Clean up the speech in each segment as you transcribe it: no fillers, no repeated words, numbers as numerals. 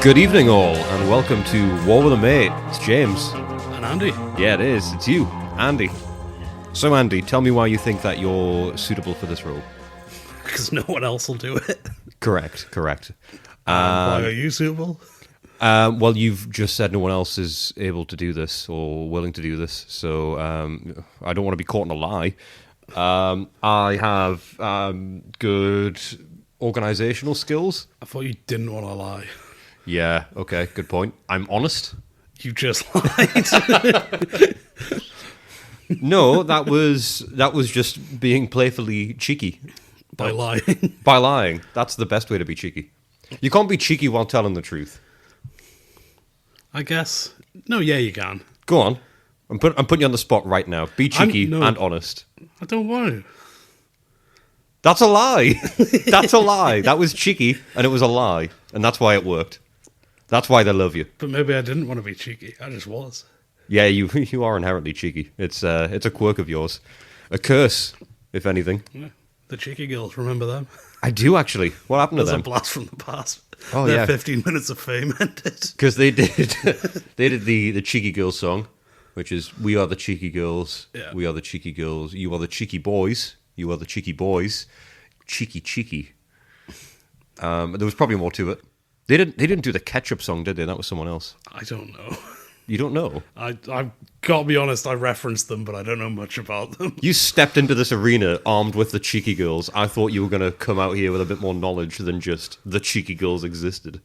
Good evening, all, and welcome to War with a Mate. It's James. And Andy. Yeah, it is. It's you, Andy. So, Andy, tell me why you think that you're suitable for this role. Because no one else will do it. Correct. Why are you suitable? Well, you've just said no one else is able to do this or willing to do this, so I don't want to be caught in a lie. I have good organizational skills. I thought you didn't want to lie. Yeah, okay, good point. I'm honest. You just lied. No, that was just being playfully cheeky. By lying. By lying. That's the best way to be cheeky. You can't be cheeky while telling the truth. I guess. No, yeah, you can. Go on. I'm putting you on the spot right now. Be cheeky and honest. I don't want to. That's a lie. That's a lie. That was cheeky, and it was a lie. And that's why it worked. That's why they love you. But maybe I didn't want to be cheeky. I just was. Yeah, you are inherently cheeky. It's a quirk of yours. A curse, if anything. Yeah. The cheeky girls, remember them? I do, actually. What happened to There's them? a blast from the past. Oh, Their yeah. 15 minutes of fame ended. Because they did the Cheeky Girls song, which is, we are the cheeky girls, Yeah. we are the cheeky girls, you are the cheeky boys, you are the cheeky boys, cheeky. There was probably more to it. They didn't do the ketchup song, did they? That was someone else. I don't know. You don't know? I've got to be honest, I referenced them, but I don't know much about them. You stepped into this arena armed with the cheeky girls. I thought you were going to come out here with a bit more knowledge than just the cheeky girls existed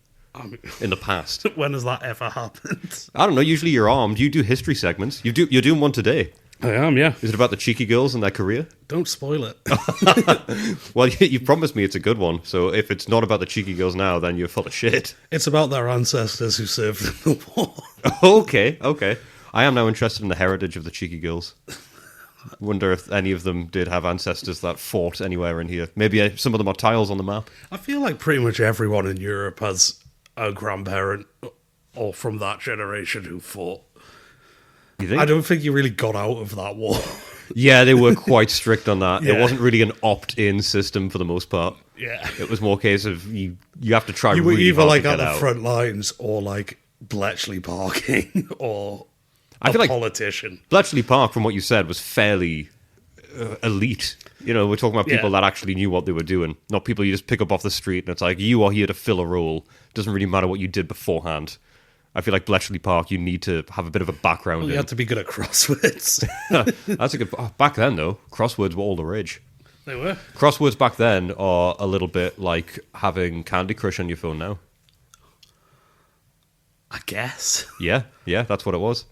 in the past. When has that ever happened? I don't know. Usually you're armed. You do history segments. You're doing one today. I am, yeah. Is it about the cheeky girls and their career? Don't spoil it. Well, you promised me it's a good one. So if it's not about the cheeky girls now, then you're full of shit. It's about their ancestors who served in the war. Okay. I am now interested in the heritage of the cheeky girls. Wonder if any of them did have ancestors that fought anywhere in here. Maybe some of them are tiles on the map. I feel like pretty much everyone in Europe has a grandparent or from that generation who fought. You think? I don't think you really got out of that war. Yeah, they were quite strict on that. Yeah. It wasn't really an opt-in system for the most part. Yeah. It was more a case of you have to try You were really either hard like to at get the out. front lines or like Bletchley Parking or I a feel like politician. Bletchley Park, from what you said, was fairly elite. You know, we're talking about people Yeah. that actually knew what they were doing, not people you just pick up off the street and it's like, you are here to fill a role. Doesn't really matter what you did beforehand. I feel like Bletchley Park, you need to have a bit of a background Well, you in. had to be good at crosswords. That's a good... back then, though, crosswords were all the rage. They were. Crosswords back then are a little bit like having Candy Crush on your phone now. I guess. Yeah, that's what it was.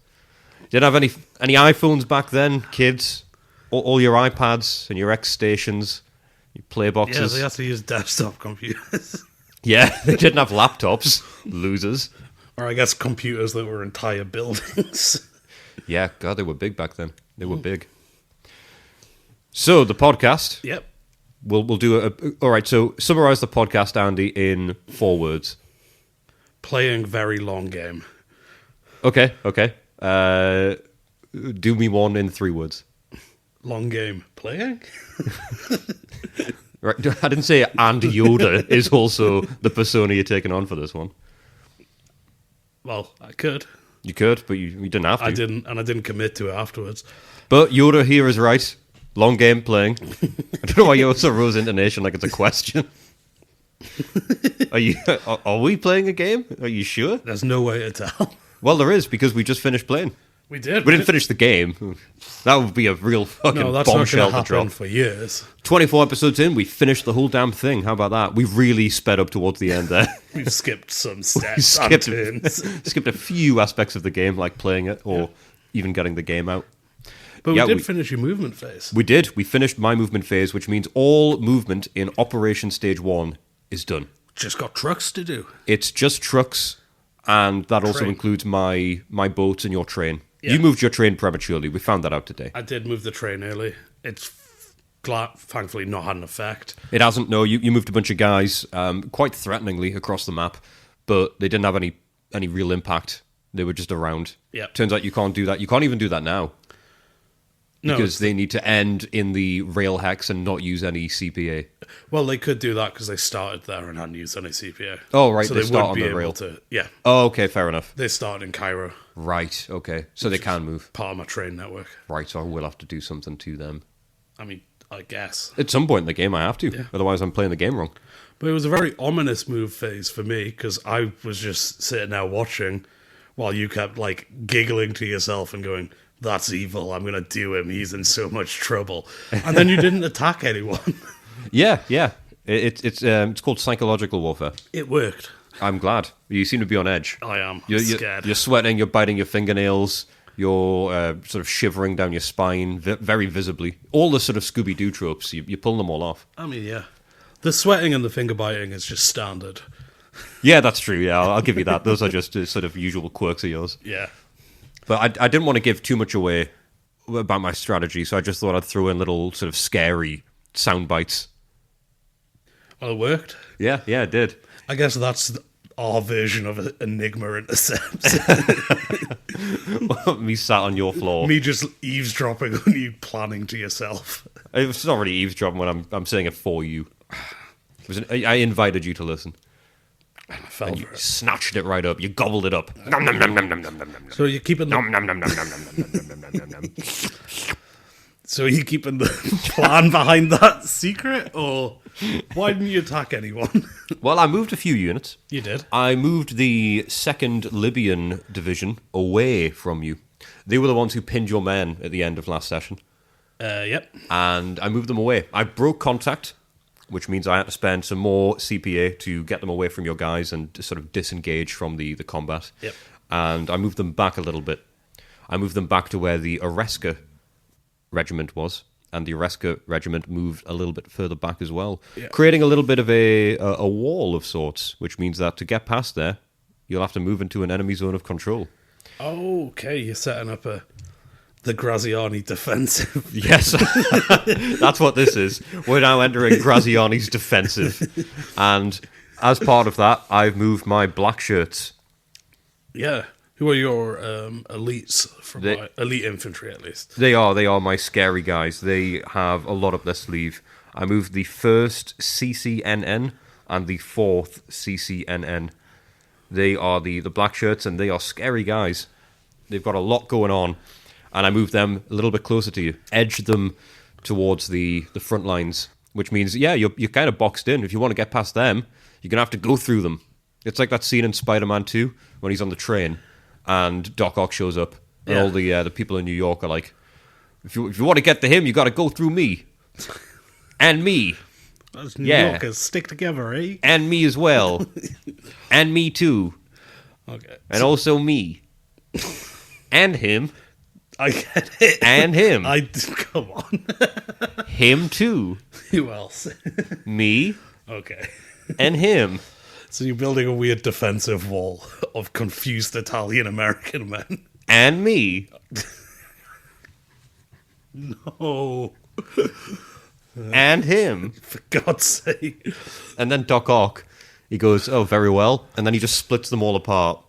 Didn't have any iPhones back then, kids. All your iPads and your X stations, your play Yeah, boxes. they had to use desktop computers. Yeah, they didn't have laptops. Losers. Or I guess computers that were entire buildings. Yeah, God, they were big back then. They were big. So, the podcast. Yep. We'll do all right, so summarize the podcast, Andy, in 4 words. Playing very long game. Okay. Do me one in 3 words. Long game. Playing? Right, I didn't say and Yoda is also the persona you're taking on for this one. Well, I could. You could, but you didn't have to. I didn't commit to it afterwards. But Yoda here is right. Long game playing. I don't know why you also rose intonation like it's a question. Are we playing a game? Are you sure? There's no way to tell. Well, there is, because we just finished playing. We did. We didn't finish the game. That would be a real fucking No, that's not going bombshell to to happen drop. for years. 24 episodes in, we finished the whole damn thing. How about that? We really sped up towards the end there. We've skipped some steps and turns. Skipped a few aspects of the game, like playing it or even getting the game out. But Yeah, we did finish your movement phase. We did. We finished my movement phase, which means all movement in Operation Stage 1 is done. Just got trucks to do. It's just trucks, and that also Train. includes my boats and your train. Yeah. You moved your train prematurely. We found that out today. I did move the train early. It's thankfully not had an effect. It hasn't. No, you moved a bunch of guys quite threateningly across the map, but they didn't have any real impact. They were just around. Yeah. Turns out you can't do that. You can't even do that now. No, because they need to end in the rail hex and not use any CPA. well, they could do that because they started there and hadn't used any CPA. Oh, right, So they start would on be the able rail. to. Yeah, Oh, okay, fair enough. they started in Cairo, Right, okay. So they can move. part of my train network. Right, so I will have to do something to them. I mean, I guess. At some point in the game, I have to. Yeah. Otherwise, I'm playing the game wrong. But it was a very ominous move phase for me because I was just sitting there watching while you kept like giggling to yourself and going, "That's evil. I'm going to do him. He's in so much trouble." And then you didn't attack anyone. Yeah. It's called psychological warfare. It worked. I'm glad. You seem to be on edge. I am You're scared. You're sweating, you're biting your fingernails, you're sort of shivering down your spine very visibly. All the sort of Scooby-Doo tropes, you're pulling them all off. I mean, yeah. The sweating and the finger biting is just standard. Yeah, that's true. Yeah, I'll give you that. Those are just sort of usual quirks of yours. Yeah. But I didn't want to give too much away about my strategy, so I just thought I'd throw in little sort of scary sound bites. Well, it worked. Yeah, it did. I guess that's our version of Enigma Intercepts. Me sat on your floor. Me just eavesdropping on you, planning to yourself. It's not really eavesdropping when I'm saying it for you. I invited you to listen. I fell And you for it. snatched it right up. You gobbled it up. Nom, nom, nom, nom, nom, nom, nom, nom. So you're keeping the Nom, nom, nom, nom, nom, nom, nom, nom, nom, nom, nom, nom. So are you keeping the plan behind that secret, or why didn't you attack anyone? Well, I moved a few units. You did. I moved the 2nd Libyan Division away from you. They were the ones who pinned your men at the end of last session. Yep. And I moved them away. I broke contact, which means I had to spend some more CPA to get them away from your guys and to sort of disengage from the combat. Yep. And I moved them back a little bit. I moved them back to where the Oreska regiment was, and the Oreska regiment moved a little bit further back as well, creating a little bit of a wall of sorts, which means that to get past there, you'll have to move into an enemy zone of control. Oh, okay. You're setting up the Graziani defensive. Yes, that's what this is. We're now entering Graziani's defensive, and as part of that, I've moved my black shirts. Yeah. Who are your elites from They- my elite infantry, at least? They are my scary guys. They have a lot up their sleeve. I moved the 1st CCNN and the 4th CCNN. They are the black shirts, and they are scary guys. They've got a lot going on, and I moved them a little bit closer to you, edged them towards the front lines, which means, yeah, you're kind of boxed in. If you want to get past them, you're going to have to go through them. It's like that scene in Spider-Man 2 when he's on the train and Doc Ock shows up, and all the people in New York are like, if you want to get to him, you got to go through me. And me. Those New Yeah. Yorkers stick together, eh? And me as well. And me too. Okay. And also me. And him. I get it. And him. Come on. Him too. Who else? Me. Okay. And him. So you're building a weird defensive wall of confused Italian-American men. And me. No. And him. For God's sake. And then Doc Ock, he goes, oh, very well. And then he just splits them all apart.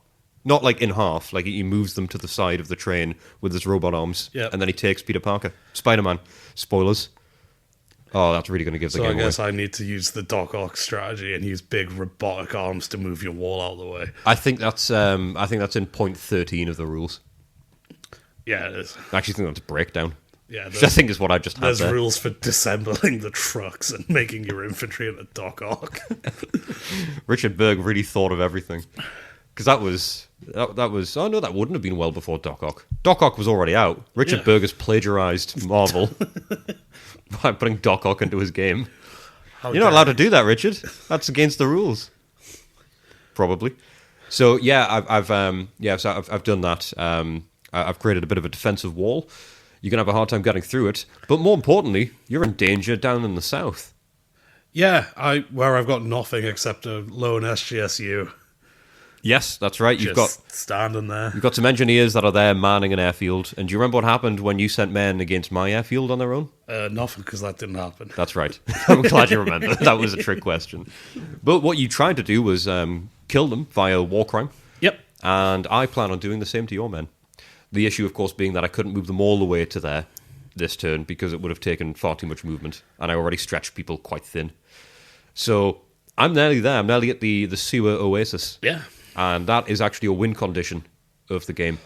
Not like in half, like he moves them to the side of the train with his robot arms. Yep. And then he takes Peter Parker. Spider-Man. Spoilers. Oh, that's really going to give the So I game away. guess I need to use the Doc Ock strategy and use big robotic arms to move your wall out of the way. I think that's in point 13 of the rules. Yeah, it is. I actually think that's breakdown. Yeah, Which I think is what I just had there's there. rules for disassembling the trucks and making your infantry into Doc Ock. Richard Berg really thought of everything. Because that was... Oh, no, that wouldn't have been well before Doc Ock. Doc Ock was already out. Richard Yeah. Berg has plagiarized Marvel by putting Doc Ock into his game. How You're not dare allowed to do that, Richard. That's against the rules. Probably. So yeah, I've done that. I've created a bit of a defensive wall. You're gonna have a hard time getting through it, but more importantly, you're in danger down in the south. Yeah, where I've got nothing except a lone SGSU. Yes, that's right. You've Just standing there. got some engineers that are there manning an airfield. And do you remember what happened when you sent men against my airfield on their own? Nothing, because that didn't happen. That's right. I'm glad you remember. That was a trick question. But what you tried to do was kill them via war crime. Yep. And I plan on doing the same to your men. The issue, of course, being that I couldn't move them all the way to there. this turn because it would have taken far too much movement, and I already stretched people quite thin. So I'm nearly there. I'm nearly at the Sewer Oasis. Yeah. And that is actually a win condition of the game.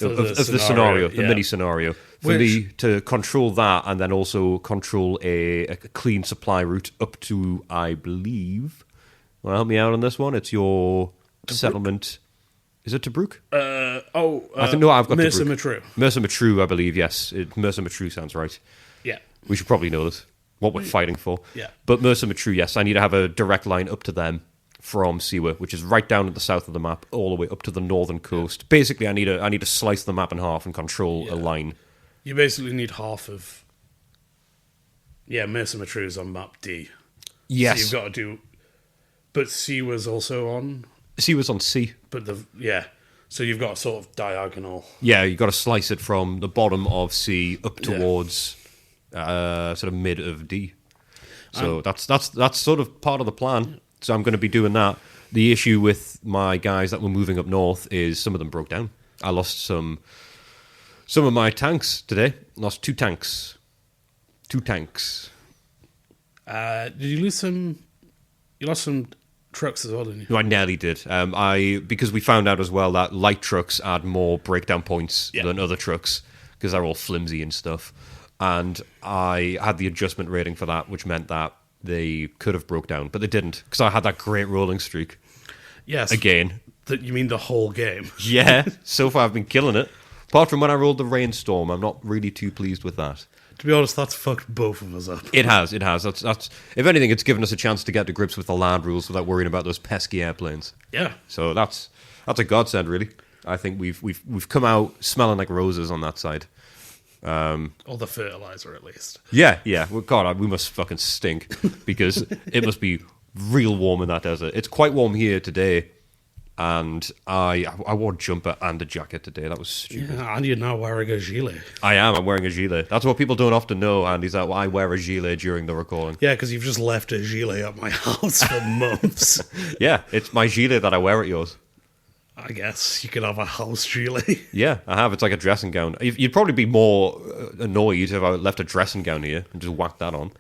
Of the scenario, the mini scenario. For me to control that and then also control a clean supply route up to, I believe... Want to help me out on this one? It's your settlement. Is it Tobruk? I think, no, I've got Mercer Tobruk. Matru. Mercer Matru, I believe, yes. Mercer Matru sounds right. Yeah. We should probably know this, what we're fighting for. Yeah. But Mercer Matru, yes, I need to have a direct line up to them from Siwa, which is right down at the south of the map, all the way up to the northern coast. Basically, I need to slice the map in half and control a line. You basically need half of... Yeah, Mercer Matru is on map D. Yes. So you've got to do... But C was also on... Siwa's on C. But so you've got a sort of diagonal... Yeah, you've got to slice it from the bottom of C up towards sort of mid of D. So that's sort of part of the plan. So I'm going to be doing that. The issue with my guys that were moving up north is some of them broke down. I lost some of my tanks today. Lost 2 tanks. 2 tanks. Did you lose some... You lost some trucks as well, didn't you? No, I nearly did. Because we found out as well that light trucks add more breakdown points than other trucks because they're all flimsy and stuff. And I had the adjustment rating for that, which meant that they could have broke down, but they didn't because I had that great rolling streak. Yes. Again. You mean the whole game? Yeah. So far, I've been killing it. Apart from when I rolled the rainstorm, I'm not really too pleased with that. To be honest, that's fucked both of us up. It has. That's. If anything, it's given us a chance to get to grips with the land rules without worrying about those pesky airplanes. Yeah. So that's a godsend, really. I think we've come out smelling like roses on that side. Or the fertilizer, at least. Yeah. Well, God, we must fucking stink because it must be real warm in that desert. It's quite warm here today, and I wore a jumper and a jacket today. That was stupid. Yeah, and you're now wearing a gilet. I'm wearing a gilet. That's what people don't often know, Andy, is that I wear a gilet during the recording. Yeah, because you've just left a gilet at my house for months. Yeah, it's my gilet that I wear at yours. I guess you could have a house gilet. Yeah, I have. It's like a dressing gown. You'd probably be more annoyed if I left a dressing gown here and just whacked that on.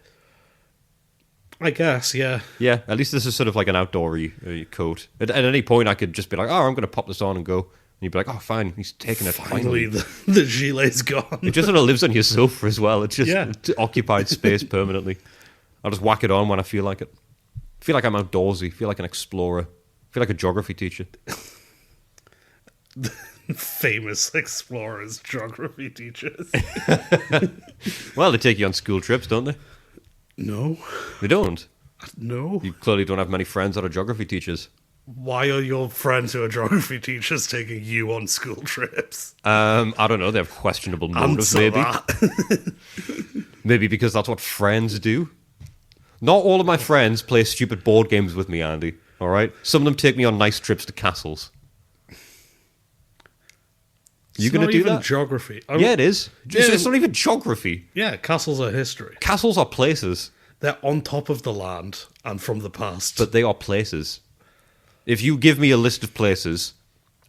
I guess, yeah. Yeah, at least this is sort of like an outdoory coat. At any point, I could just be like, oh, I'm going to pop this on and go. And you'd be like, oh, fine, he's taking it. Finally, the gilet's gone. It just sort of lives on your sofa as well. It's just occupied space permanently. I'll just whack it on when I feel like it. I feel like I'm outdoorsy. I feel like an explorer. I feel like a geography teacher. Famous explorers, geography teachers. Well, they take you on school trips, don't they? No. They don't? No. You clearly don't have many friends that are geography teachers. Why are your friends who are geography teachers taking you on school trips? I don't know. They have questionable motives, Answer maybe. that. Maybe because that's what friends do. Not all of my friends play stupid board games with me, Andy. All right? Some of them take me on nice trips to castles. You going to do that? Geography. Yeah, it is. It's not even geography. Yeah, castles are history. Castles are places. They're on top of the land and from the past. But they are places. If you give me a list of places,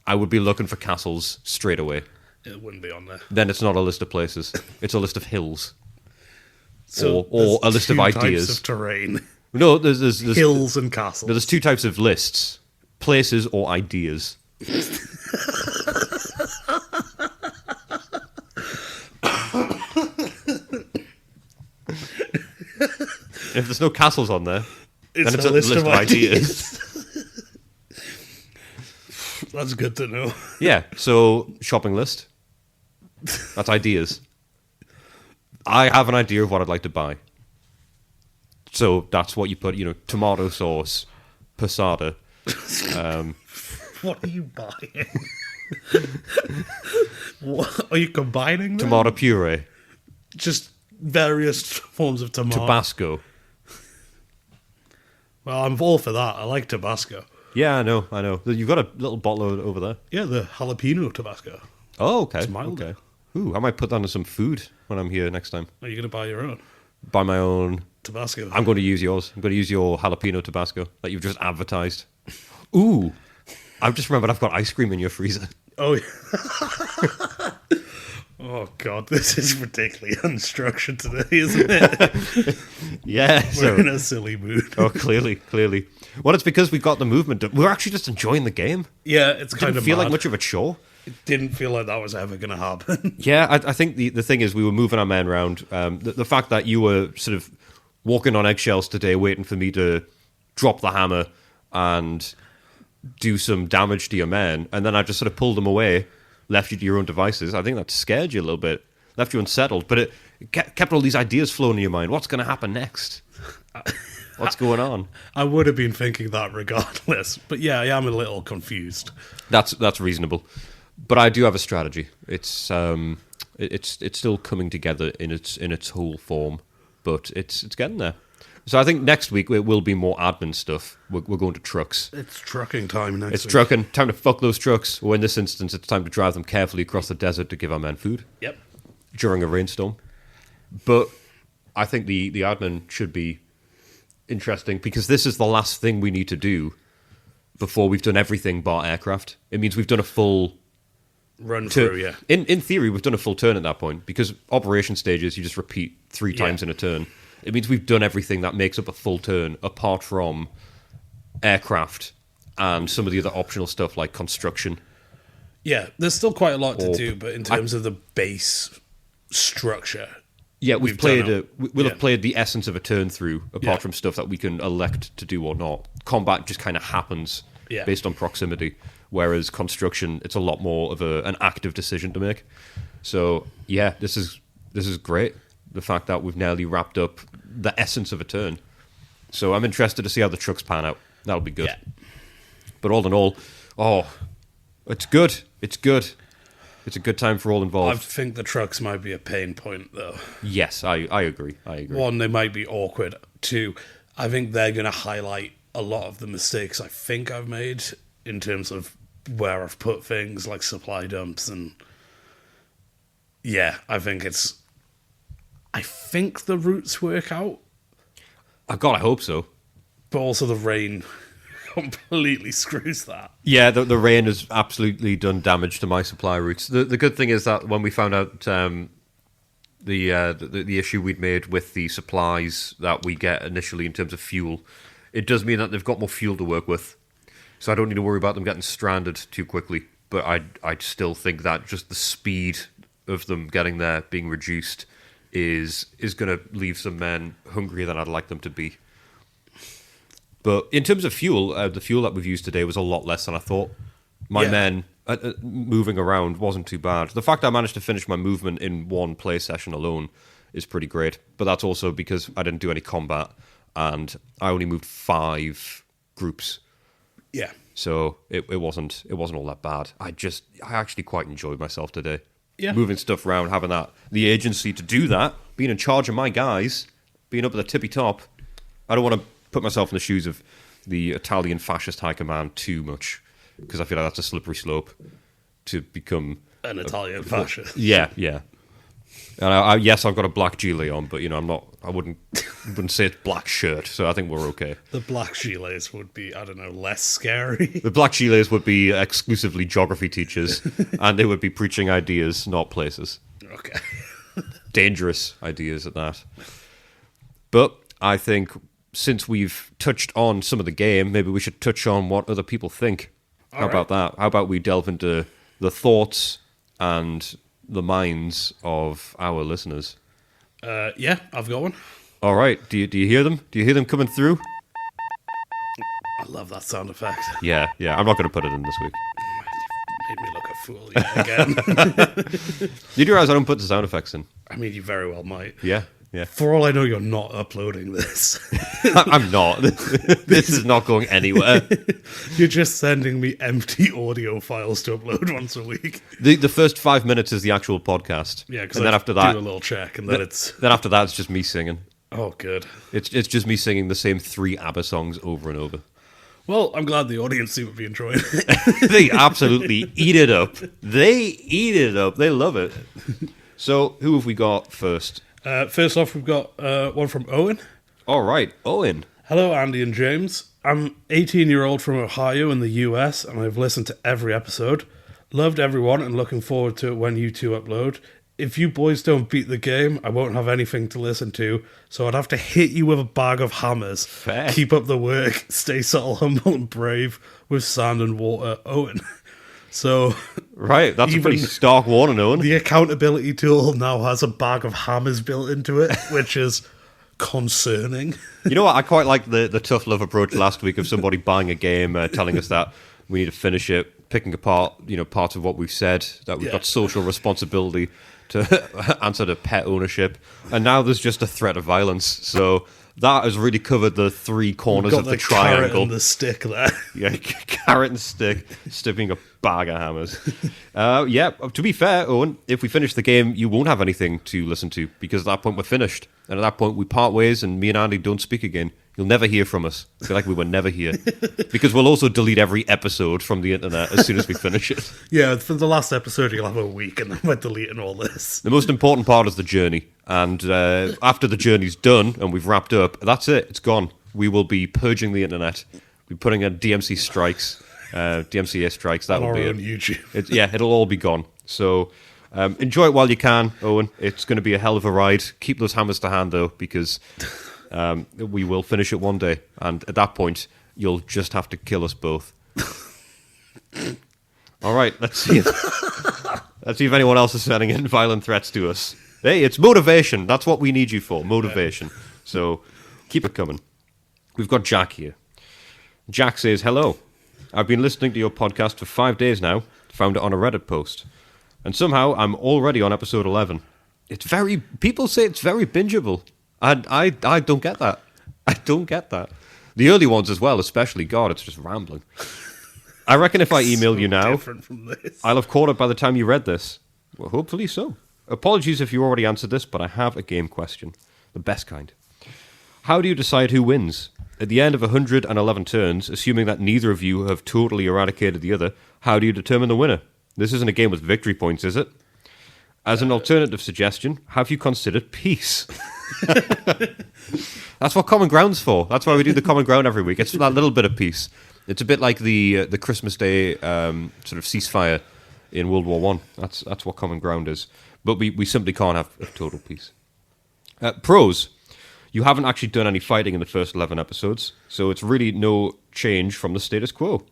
I would be looking for castles straight away. It wouldn't be on there. Then it's not a list of places. It's a list of hills. So or a list of ideas. Types of terrain. No, there's Hills and castles. There's 2 types of lists. Places or ideas. If there's no castles on there, then it's a list of ideas. That's good to know. Yeah, so shopping list. That's ideas. I have an idea of what I'd like to buy. So that's what you put, tomato sauce, passata. What are you buying? What are you combining them? Tomato puree. Just various forms of tomato. Tabasco. Well, I'm all for that. I like Tabasco. Yeah, I know. You've got a little bottle over there. Yeah, the jalapeno Tabasco. Oh, okay. It's mild. Okay. Ooh, I might put that on some food when I'm here next time. Are you going to buy your own? Buy my own Tabasco. I'm going to use yours. I'm going to use your jalapeno Tabasco that you've just advertised. Ooh, I've just remembered I've got ice cream in your freezer. Oh, yeah. Oh god, this is particularly unstructured today, isn't it? Yeah, We're in a silly mood. Oh, clearly. Well, it's because we got the movement. We're actually just enjoying the game. Yeah, it's It kind didn't of feel mad. like much of a chore. It didn't feel like that was ever going to happen. Yeah, I think the thing is we were moving our men around. The fact that you were sort of walking on eggshells today, waiting for me to drop the hammer and do some damage to your men, and then I just sort of pulled them away, left you to your own devices. I think that scared you a little bit, left you unsettled, but it kept all these ideas flowing in your mind. What's going to happen next? What's going on? I would have been thinking that regardless. But yeah, I am a little confused. That's reasonable, but I do have a strategy. It's still coming together in its whole form, but it's getting there. So I think next week it will be more admin stuff. We're going to trucks. It's trucking time next It's week. trucking. Time to fuck those trucks. Or in this instance, it's time to drive them carefully across the desert to give our men food Yep. during a rainstorm. But I think the admin should be interesting because this is the last thing we need to do before we've done everything bar aircraft. It means we've done a full Run turn. through, yeah. In theory, we've done a full turn at that point because operation stages, you just repeat 3 times in a turn. It means we've done everything that makes up a full turn apart from aircraft and some of the other optional stuff like construction. Yeah, there's still quite a lot to Or- do, but in terms of the base structure, Yeah, we'll yeah. have played the essence of a turn through, apart Yeah. from stuff that we can elect to do or not. Combat just kind of happens Yeah. based on proximity, whereas construction, it's a lot more of an active decision to make. So yeah, this is great. The fact that we've nearly wrapped up the essence of a turn. So I'm interested to see how the trucks pan out. That'll be good. Yeah. But all in all, it's good. It's good. It's a good time for all I involved. think the trucks might be a pain point, though. Yes, I agree. I agree. One, they might be awkward. Two, I think they're going to highlight a lot of the mistakes I think I've made in terms of where I've put things, like supply dumps. And yeah, I think the routes work out, God, I hope so. but also the rain completely screws that. Yeah, the rain has absolutely done damage to my supply routes. The good thing is that when we found out the issue we'd made with the supplies that we get initially in terms of fuel, it does mean that they've got more fuel to work with. So I don't need to worry about them getting stranded too quickly. But I still think that just the speed of them getting there being reduced is going to leave some men hungrier than I'd like them to be. But in terms of fuel, the fuel that we've used today was a lot less than I thought. My Yeah. men moving around wasn't too bad. The fact I managed to finish my movement in one play session alone is pretty great. But that's also because I didn't do any combat and I only moved 5 groups. Yeah. So it wasn't all that bad. I actually quite enjoyed myself today. Yeah. Moving stuff around, having the agency to do that, being in charge of my guys, being up at the tippy top. I don't want to put myself in the shoes of the Italian fascist high command too much because I feel like that's a slippery slope to become An Italian fascist. Yeah. And yes, I've got a black gilet on, but I wouldn't say it's black shirt, so I think we're okay. The black gilets would be, I don't know, less scary. The black gilets would be exclusively geography teachers, and they would be preaching ideas, not places. Okay. Dangerous ideas at that. But I think since we've touched on some of the game, maybe we should touch on what other people think. How about that? How about we delve into the thoughts and the minds of our listeners? Yeah, I've got one. All right. Do you hear them? Do you hear them coming through? I love that sound effect. Yeah. I'm not going to put it in this week. Made me look a fool yet again. You do realize I don't put the sound effects in? I mean, you very well might. Yeah. For all I know, you're not uploading this. I'm not. This is not going anywhere. You're just sending me empty audio files to upload once a week. The first 5 minutes is the actual podcast. Yeah, because and then after that, do a little check, and then it's... Then after that, it's just me singing. Oh, good. It's just me singing the same 3 ABBA songs over and over. Well, I'm glad the audience seem to be enjoying it. They absolutely eat it up. They eat it up. They love it. So, who have we got first? First off, we've got one from Owen. All right, Owen. Hello, Andy and James. I'm 18-year-old from Ohio in the US, and I've listened to every episode. Loved everyone and looking forward to it when you two upload. if you boys don't beat the game, I won't have anything to listen to. So I'd have to hit you with a bag of hammers. Fair. Keep up the work. Stay subtle, humble, and brave with sand and water, Owen. So, right, that's a pretty stark warning, Owen. The accountability tool now has a bag of hammers built into it, which is concerning. You know what? I quite like the tough love approach last week of somebody buying a game, telling us that we need to finish it, picking apart, parts of what we've said, that we've got social responsibility to answer to pet ownership, and now there's just a threat of violence. So that has really covered the three corners of the triangle. Carrot and the stick there. Yeah, carrot and stick, sticking a bag of hammers. To be fair, Owen, if we finish the game, you won't have anything to listen to, because at that point we're finished. And at that point we part ways and me and Andy don't speak again. You'll never hear from us. I feel like we were never here. Because we'll also delete every episode from the internet as soon as we finish it. Yeah, for the last episode you'll have a week and then we're deleting all this. The most important part is the journey. And after the journey's done and we've wrapped up, that's it. It's gone. We will be purging the internet. We're putting in DMCA strikes. That will be it. On YouTube. It'll all be gone. So enjoy it while you can, Owen. It's going to be a hell of a ride. Keep those hammers to hand, though, because we will finish it one day. And at that point, you'll just have to kill us both. All right, let's see if anyone else is sending in violent threats to us. Hey, it's motivation. That's what we need you for, motivation. So keep it coming. We've got Jack here. Jack says, hello. I've been listening to your podcast for 5 days now. Found it on a Reddit post. And somehow I'm already on episode 11. People say it's very bingeable. I don't get that. I don't get that. The early ones as well, especially. God, it's just rambling. I reckon if I email you now, I'll have caught it by the time you read this. Well, hopefully so. Apologies if you already answered this, but I have a game question. The best kind. How do you decide who wins? At the end of 111 turns, assuming that neither of you have totally eradicated the other, how do you determine the winner? This isn't a game with victory points, is it? As an alternative suggestion, have you considered peace? That's what Common Ground's for. That's why we do the Common Ground every week. It's for that little bit of peace. It's a bit like the Christmas Day sort of ceasefire in World War I. That's what Common Ground is. But we simply can't have total peace. Pros. You haven't actually done any fighting in the first 11 episodes, so it's really no change from the status quo.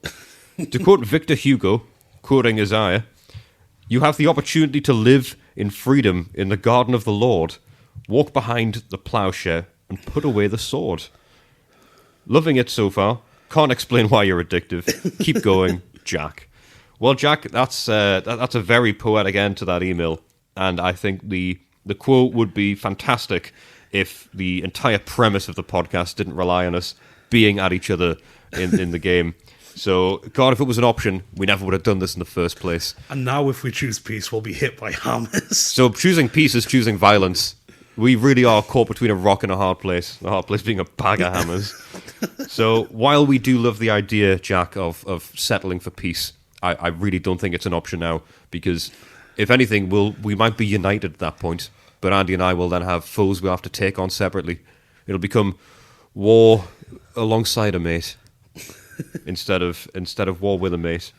To quote Victor Hugo, quoting Isaiah, you have the opportunity to live in freedom in the garden of the Lord, walk behind the plowshare, and put away the sword. Loving it so far. Can't explain why you're addictive. Keep going, Jack. Well, Jack, that's a very poetic end to that email, and I think the quote would be fantastic if the entire premise of the podcast didn't rely on us being at each other in the game. So, God, if it was an option, we never would have done this in the first place. And now if we choose peace, we'll be hit by hammers. So choosing peace is choosing violence. We really are caught between a rock and a hard place. The hard place being a bag of hammers. So while we do love the idea, Jack, of settling for peace, I really don't think it's an option now, because if anything, we might be united at that point. But Andy and I will then have foes we'll have to take on separately. It'll become war alongside a mate instead of war with a mate.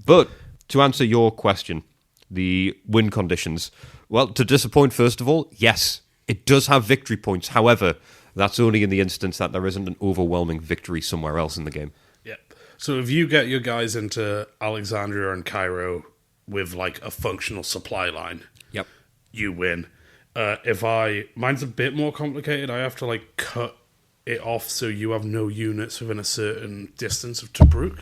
But to answer your question, the win conditions. Well, to disappoint, first of all, yes, it does have victory points. However, that's only in the instance that there isn't an overwhelming victory somewhere else in the game. Yep. So if you get your guys into Alexandria and Cairo with like a functional supply line, yep, you win. Mine's a bit more complicated. I have to like cut it off so you have no units within a certain distance of Tobruk.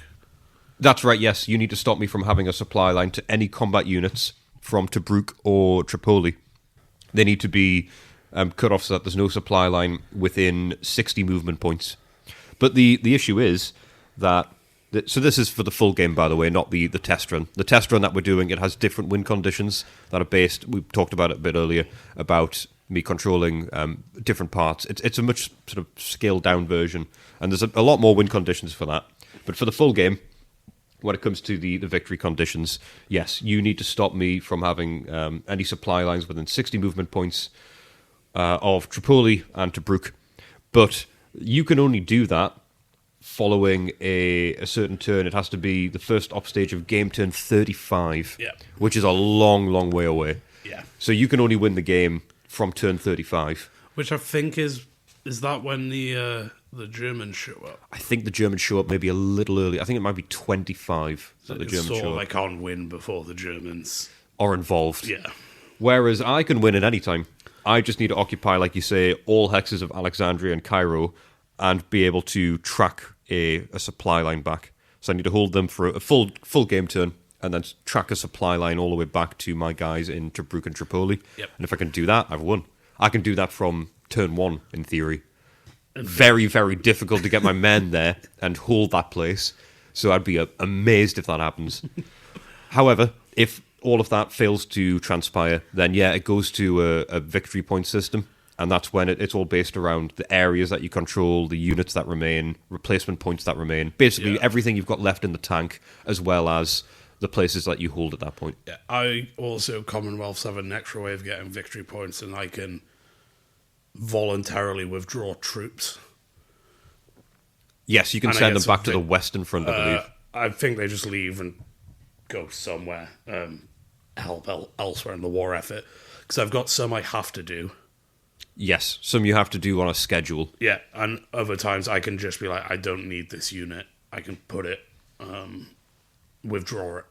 That's right, yes. You need to stop me from having a supply line to any combat units from Tobruk or Tripoli. They need to be cut off so that there's no supply line within 60 movement points. But the issue is that... So this is for the full game, by the way, not the test run. The test run that we're doing, it has different win conditions that are based... We talked about it a bit earlier, about me controlling different parts. It's a much sort of scaled-down version, and there's a lot more win conditions for that. But for the full game, when it comes to the victory conditions, yes, you need to stop me from having any supply lines within 60 movement points of Tripoli and Tobruk. But you can only do that following a certain turn. It has to be the first op stage of game turn 35, which is a long, long way away. Yeah. So you can only win the game from turn 35. Which I think is that when the Germans show up? I think the Germans show up maybe a little early. I think it might be 25 that the Germans show up. I can't win before the Germans Are involved. Yeah. Whereas I can win at any time. I just need to occupy, like you say, all hexes of Alexandria and Cairo and be able to track a supply line back. So I need to hold them for a full game turn and then track a supply line all the way back to my guys in Tobruk and Tripoli. Yep. And if I can do that, I've won. I can do that from turn 1, in theory. Very, very difficult to get my men there and hold that place. So I'd be amazed if that happens. However, if all of that fails to transpire, then yeah, it goes to a victory point system. And that's when it's all based around the areas that you control, the units that remain, replacement points that remain. Basically, everything you've got left in the tank, as well as the places that you hold at that point. Yeah, I also, Commonwealths have an extra way of getting victory points, and I can voluntarily withdraw troops. Yes, you can send them back to the Western Front, I believe. I think they just leave and go somewhere, help elsewhere in the war effort. Because I've got some I have to do. Yes, some you have to do on a schedule. Yeah, and other times I can just be like, I don't need this unit. I can put it, withdraw it.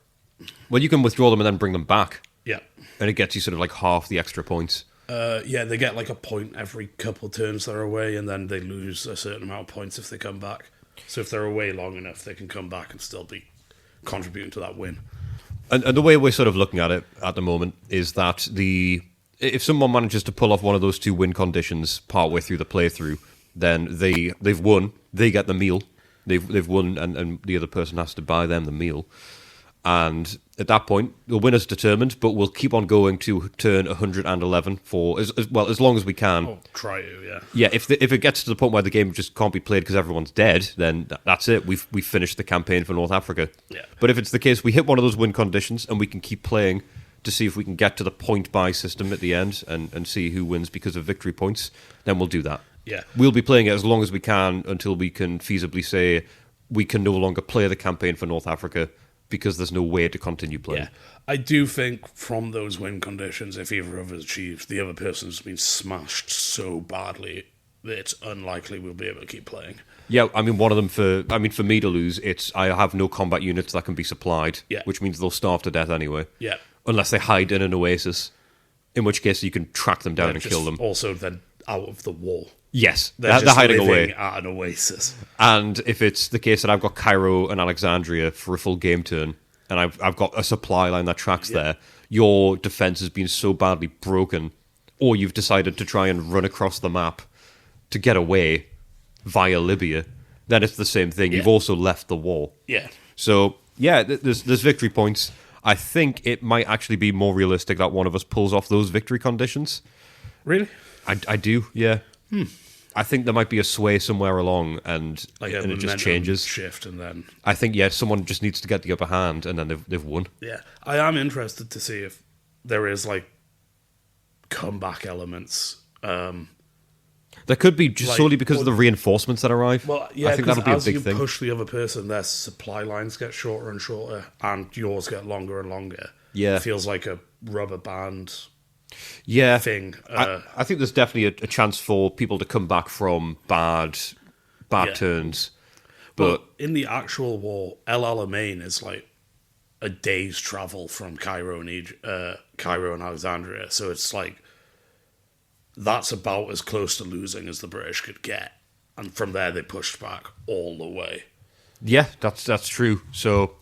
Well, you can withdraw them and then bring them back. Yeah. And it gets you sort of like half the extra points. Yeah, they get like a point every couple turns they're away, and then they lose a certain amount of points if they come back. So if they're away long enough, they can come back and still be contributing to that win. And the way we're sort of looking at it at the moment is that if someone manages to pull off one of those 2 win conditions partway through the playthrough, then they've won. They get the meal. They've won, and the other person has to buy them the meal. And at that point, the winner's determined, but we'll keep on going to turn 111 for as long as we can. Oh, try to, yeah. Yeah, if it gets to the point where the game just can't be played because everyone's dead, then that's it. We've finished the campaign for North Africa. Yeah. But if it's the case, we hit one of those win conditions and we can keep playing to see if we can get to the point buy system at the end and see who wins because of victory points, then we'll do that. Yeah. We'll be playing it as long as we can until we can feasibly say we can no longer play the campaign for North Africa because there's no way to continue playing. Yeah. I do think from those win conditions, if either of us achieves, the other person's been smashed so badly that it's unlikely we'll be able to keep playing. Yeah, I mean, one of them for me to lose, I have no combat units that can be supplied, which means they'll starve to death anyway. Yeah. Unless they hide in an oasis, in which case you can track them down and kill them. Also, then out of the wall. Yes, they're hiding living away at an oasis. And if it's the case that I've got Cairo and Alexandria for a full game turn, and I've got a supply line that tracks there, your defense has been so badly broken, or you've decided to try and run across the map to get away via Libya, then it's the same thing. You've also left the wall. Yeah. So, yeah, there's victory points. I think it might actually be more realistic that one of us pulls off those victory conditions. Really? I do, yeah. I think there might be a sway somewhere along, and it just changes. Shift, and then I think someone just needs to get the upper hand, and then they've won. Yeah, I am interested to see if there is like comeback elements. There could be just solely because of the reinforcements that arrive. Well, yeah, I think that'll be a big as thing. you push the other person, their supply lines get shorter and shorter, and yours get longer and longer. Yeah, it feels like a rubber band. Thing. I think there's definitely a chance for people to come back from bad turns. But in the actual war, El Alamein is like a day's travel from Cairo and Alexandria. So it's like that's about as close to losing as the British could get. And from there, they pushed back all the way. Yeah, that's true. So,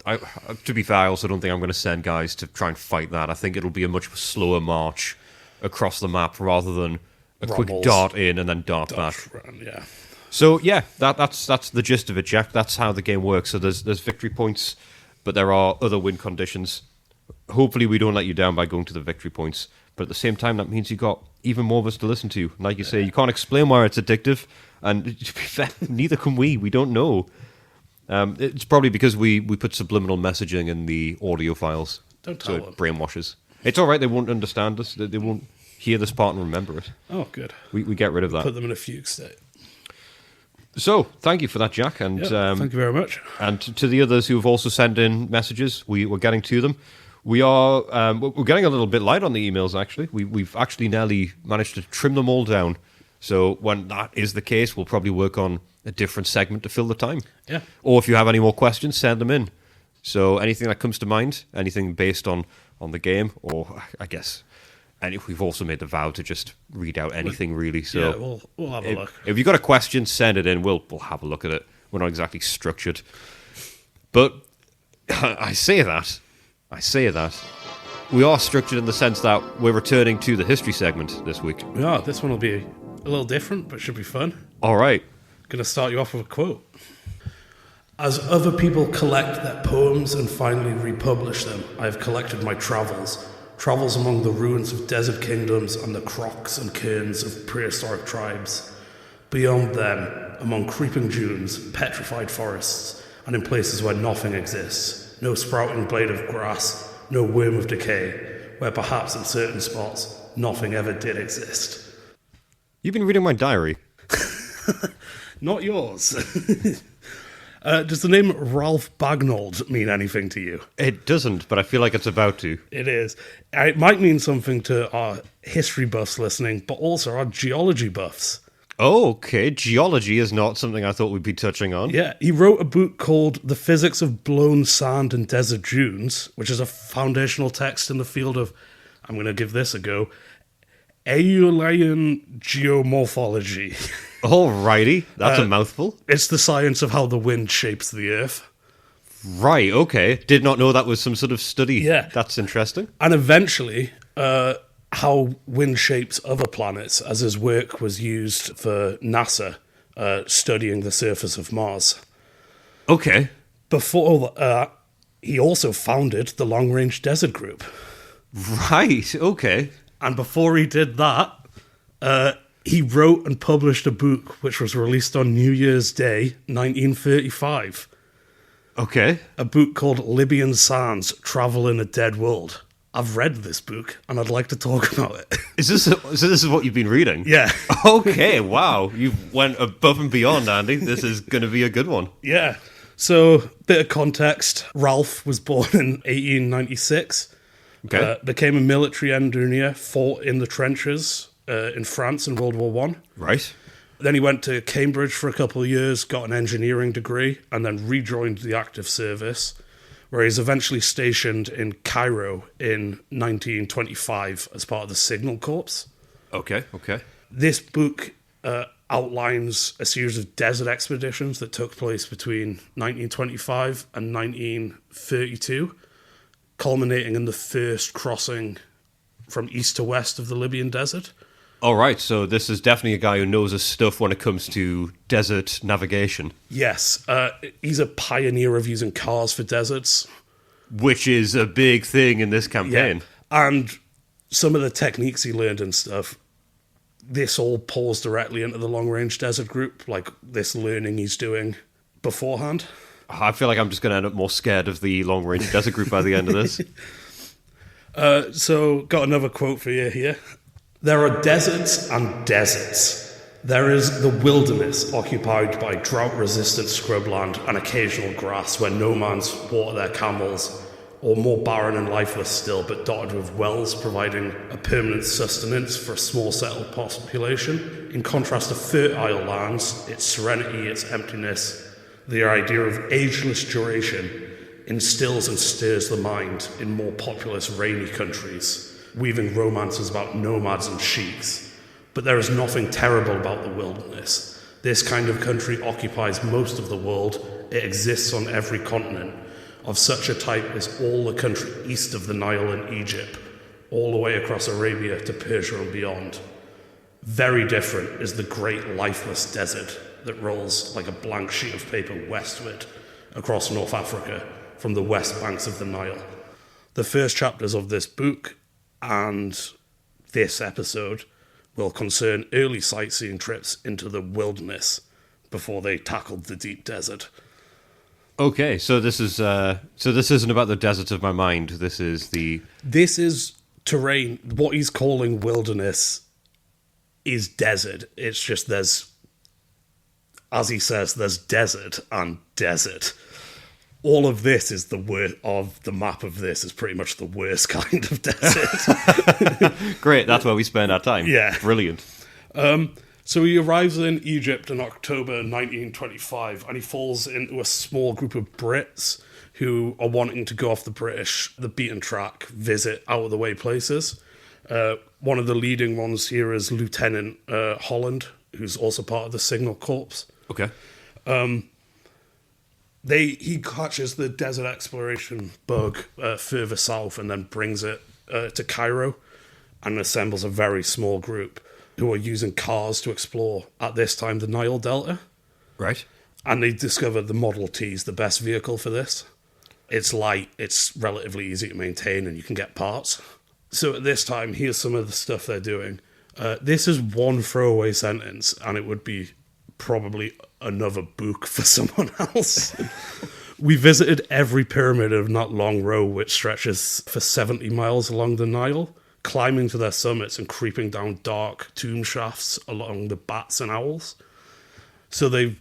to be fair, I also don't think I'm going to send guys to try and fight that. I think it'll be a much slower march across the map rather than a quick dart in and then dart back. Run, yeah. So, yeah, that's the gist of it, Jack. That's how the game works. So there's victory points, but there are other win conditions. Hopefully we don't let you down by going to the victory points. But at the same time, that means you got even more of us to listen to. Like you say, you can't explain why it's addictive. And to be fair, neither can we. We don't know. It's probably because we put subliminal messaging in the audio files. Don't tell them. It brainwashes. It's all right. They won't understand us. They won't hear this part and remember it. Oh, good. We get rid of that. Put them in a fugue state. So, thank you for that, Jack. And thank you very much. And to the others who have also sent in messages, we're getting to them. we're getting a little bit light on the emails, actually. We've actually nearly managed to trim them all down. So when that is the case, we'll probably work on a different segment to fill the time. Yeah. Or if you have any more questions, send them in. So anything that comes to mind, anything based on the game, or I guess, and we've also made the vow to just read out anything really. So yeah, we'll have a look. If you've got a question, send it in. We'll have a look at it. We're not exactly structured, but I say that we are structured in the sense that we're returning to the history segment this week. Yeah, this one will be a little different, but should be fun. All right. Going to start you off with a quote. As other people collect their poems and finally republish them, I have collected my travels among the ruins of desert kingdoms and the crocs and cairns of prehistoric tribes. Beyond them, among creeping dunes, petrified forests, and in places where nothing exists, no sprouting blade of grass, no worm of decay, where perhaps in certain spots, nothing ever did exist. You've been reading my diary. Not yours. Does the name Ralph Bagnold mean anything to you? It doesn't, but I feel like it's about to. It is. It might mean something to our history buffs listening, but also our geology buffs. Oh, okay. Geology is not something I thought we'd be touching on. Yeah, he wrote a book called The Physics of Blown Sand and Desert Dunes, which is a foundational text in the field of, I'm going to give this a go, Aeolian geomorphology. Alrighty, that's a mouthful. It's the science of how the wind shapes the earth. Right, okay. Did not know that was some sort of study. Yeah. That's interesting. And eventually, how wind shapes other planets, as his work was used for NASA, studying the surface of Mars. Okay. Before he also founded the Long Range Desert Group. Right, okay. And before he did that, he wrote and published a book which was released on New Year's Day, 1935. Okay. A book called Libyan Sands, Travel in a Dead World. I've read this book, and I'd like to talk about it. So this is what you've been reading? Yeah. Okay, wow. You went above and beyond, Andy. This is going to be a good one. Yeah. So, bit of context. Ralph was born in 1896. Okay. Became a military engineer, fought in the trenches in France in World War One. Right. Then he went to Cambridge for a couple of years, got an engineering degree, and then rejoined the active service, where he's eventually stationed in Cairo in 1925 as part of the Signal Corps. Okay. This book outlines a series of desert expeditions that took place between 1925 and 1932, culminating in the first crossing from east to west of the Libyan desert. All right, so this is definitely a guy who knows his stuff when it comes to desert navigation. Yes, he's a pioneer of using cars for deserts. Which is a big thing in this campaign. Yeah. And some of the techniques he learned and stuff, this all pulls directly into the Long Range Desert Group, like this learning he's doing beforehand. I feel like I'm just going to end up more scared of the Long Range Desert Group by the end of this. So, got another quote for you here. There are deserts and deserts. There is the wilderness occupied by drought-resistant scrubland and occasional grass where nomads water their camels, or more barren and lifeless still, but dotted with wells providing a permanent sustenance for a small settled population. In contrast to fertile lands, its serenity, its emptiness, the idea of ageless duration instills and stirs the mind in more populous, rainy countries, weaving romances about nomads and sheiks. But there is nothing terrible about the wilderness. This kind of country occupies most of the world. It exists on every continent. Of such a type is all the country east of the Nile in Egypt, all the way across Arabia to Persia and beyond. Very different is the great lifeless desert that rolls like a blank sheet of paper westward across North Africa from the west banks of the Nile. The first chapters of this book and this episode will concern early sightseeing trips into the wilderness before they tackled the deep desert. Okay, so this isn't about the desert of my mind. This is terrain. What he's calling wilderness is desert. It's just there's, as he says, there's desert and desert. all of this is the worst of the map of this is pretty much the worst kind of desert. Great, that's where we spend our time. Yeah. Brilliant. So he arrives in Egypt in October 1925, and he falls into a small group of Brits who are wanting to go off the beaten track, visit out-of-the-way places. One of the leading ones here is Lieutenant Holland, who's also part of the Signal Corps. Okay. He catches the desert exploration bug further south and then brings it to Cairo and assembles a very small group who are using cars to explore, at this time, the Nile Delta. Right. And they discover the Model T is the best vehicle for this. It's light, it's relatively easy to maintain, and you can get parts. So at this time, here's some of the stuff they're doing. This is one throwaway sentence, and it would be probably another book for someone else. We visited every pyramid of that long row, which stretches for 70 miles along the Nile, climbing to their summits and creeping down dark tomb shafts along the bats and owls. So they're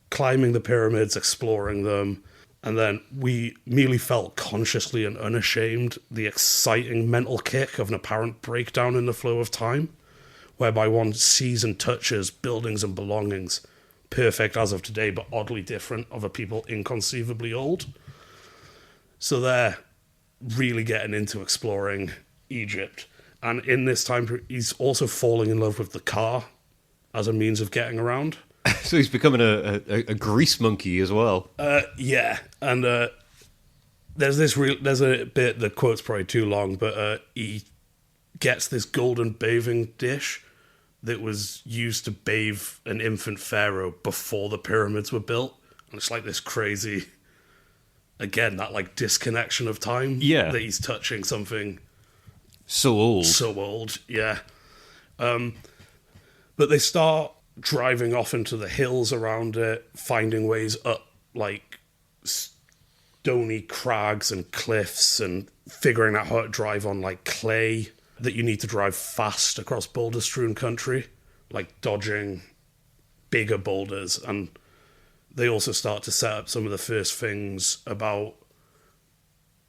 climbing the pyramids, exploring them, and then we merely felt consciously and unashamed the exciting mental kick of an apparent breakdown in the flow of time, whereby one sees and touches buildings and belongings, perfect as of today, but oddly different, of a people inconceivably old. So they're really getting into exploring Egypt. And in this time, he's also falling in love with the car as a means of getting around. So he's becoming a grease monkey as well. Yeah, and there's a bit, the quote's probably too long, but he gets this golden bathing dish that was used to bathe an infant pharaoh before the pyramids were built. And it's like this crazy, again, that like disconnection of time. Yeah. That he's touching something So old. so old, yeah. But they start driving off into the hills around it, finding ways up like stony crags and cliffs, and figuring out how to drive on like clay that you need to drive fast across boulder-strewn country, like dodging bigger boulders. And they also start to set up some of the first things about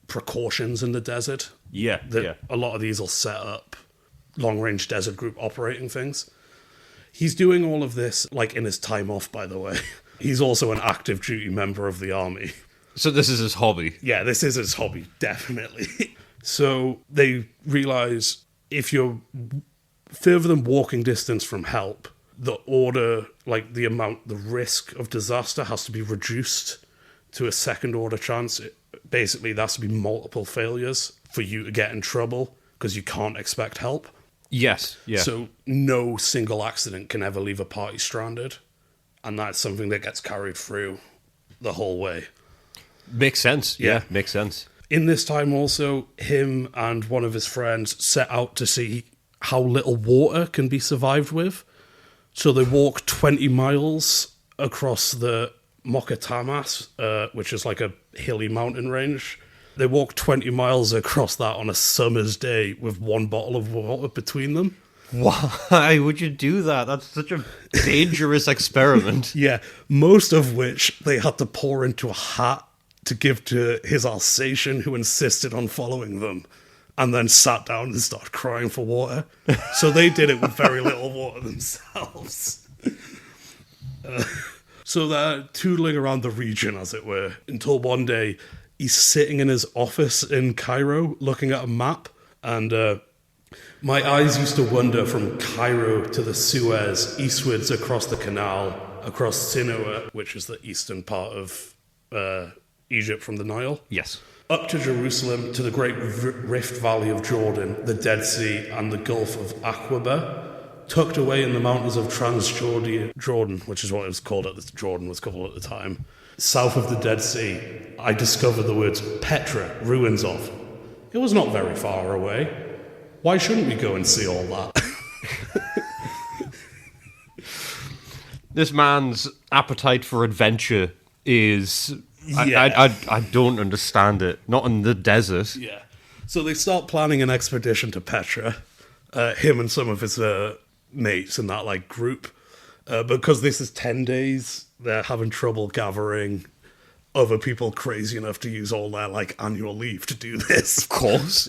precautions in the desert. Yeah, A lot of these will set up long-range desert group operating things. He's doing all of this, like, in his time off, by the way. He's also an active duty member of the army. So this is his hobby. Yeah, this is his hobby, definitely. So they realise if you're further than walking distance from help, the risk of disaster has to be reduced to a second-order chance. Basically, there has to be multiple failures for you to get in trouble because you can't expect help. Yes, yeah. So no single accident can ever leave a party stranded. And that's something that gets carried through the whole way. Makes sense. Yeah, makes sense. In this time also, him and one of his friends set out to see how little water can be survived with. So they walk 20 miles across the Mokatamas, which is like a hilly mountain range. They walk 20 miles across that on a summer's day with one bottle of water between them. Why would you do that? That's such a dangerous experiment. Yeah, most of which they had to pour into a hat to give to his Alsatian, who insisted on following them, and then sat down and started crying for water. So they did it with very little water themselves. So they're tootling around the region, as it were, until one day he's sitting in his office in Cairo looking at a map, and my eyes used to wander from Cairo to the Suez, eastwards across the canal, across Sinua, which is the eastern part of Egypt from the Nile. Yes. Up to Jerusalem, to the great Rift Valley of Jordan, the Dead Sea, and the Gulf of Aqaba, tucked away in the mountains of Jordan, which is what it was called Jordan was called at the time. South of the Dead Sea, I discovered the words Petra, ruins of. It was not very far away. Why shouldn't we go and see all that? This man's appetite for adventure is... Yeah. I don't understand it. Not in the desert. Yeah. So they start planning an expedition to Petra, him and some of his mates in that like group. Because this is 10 days, they're having trouble gathering other people crazy enough to use all their like annual leave to do this. Of course.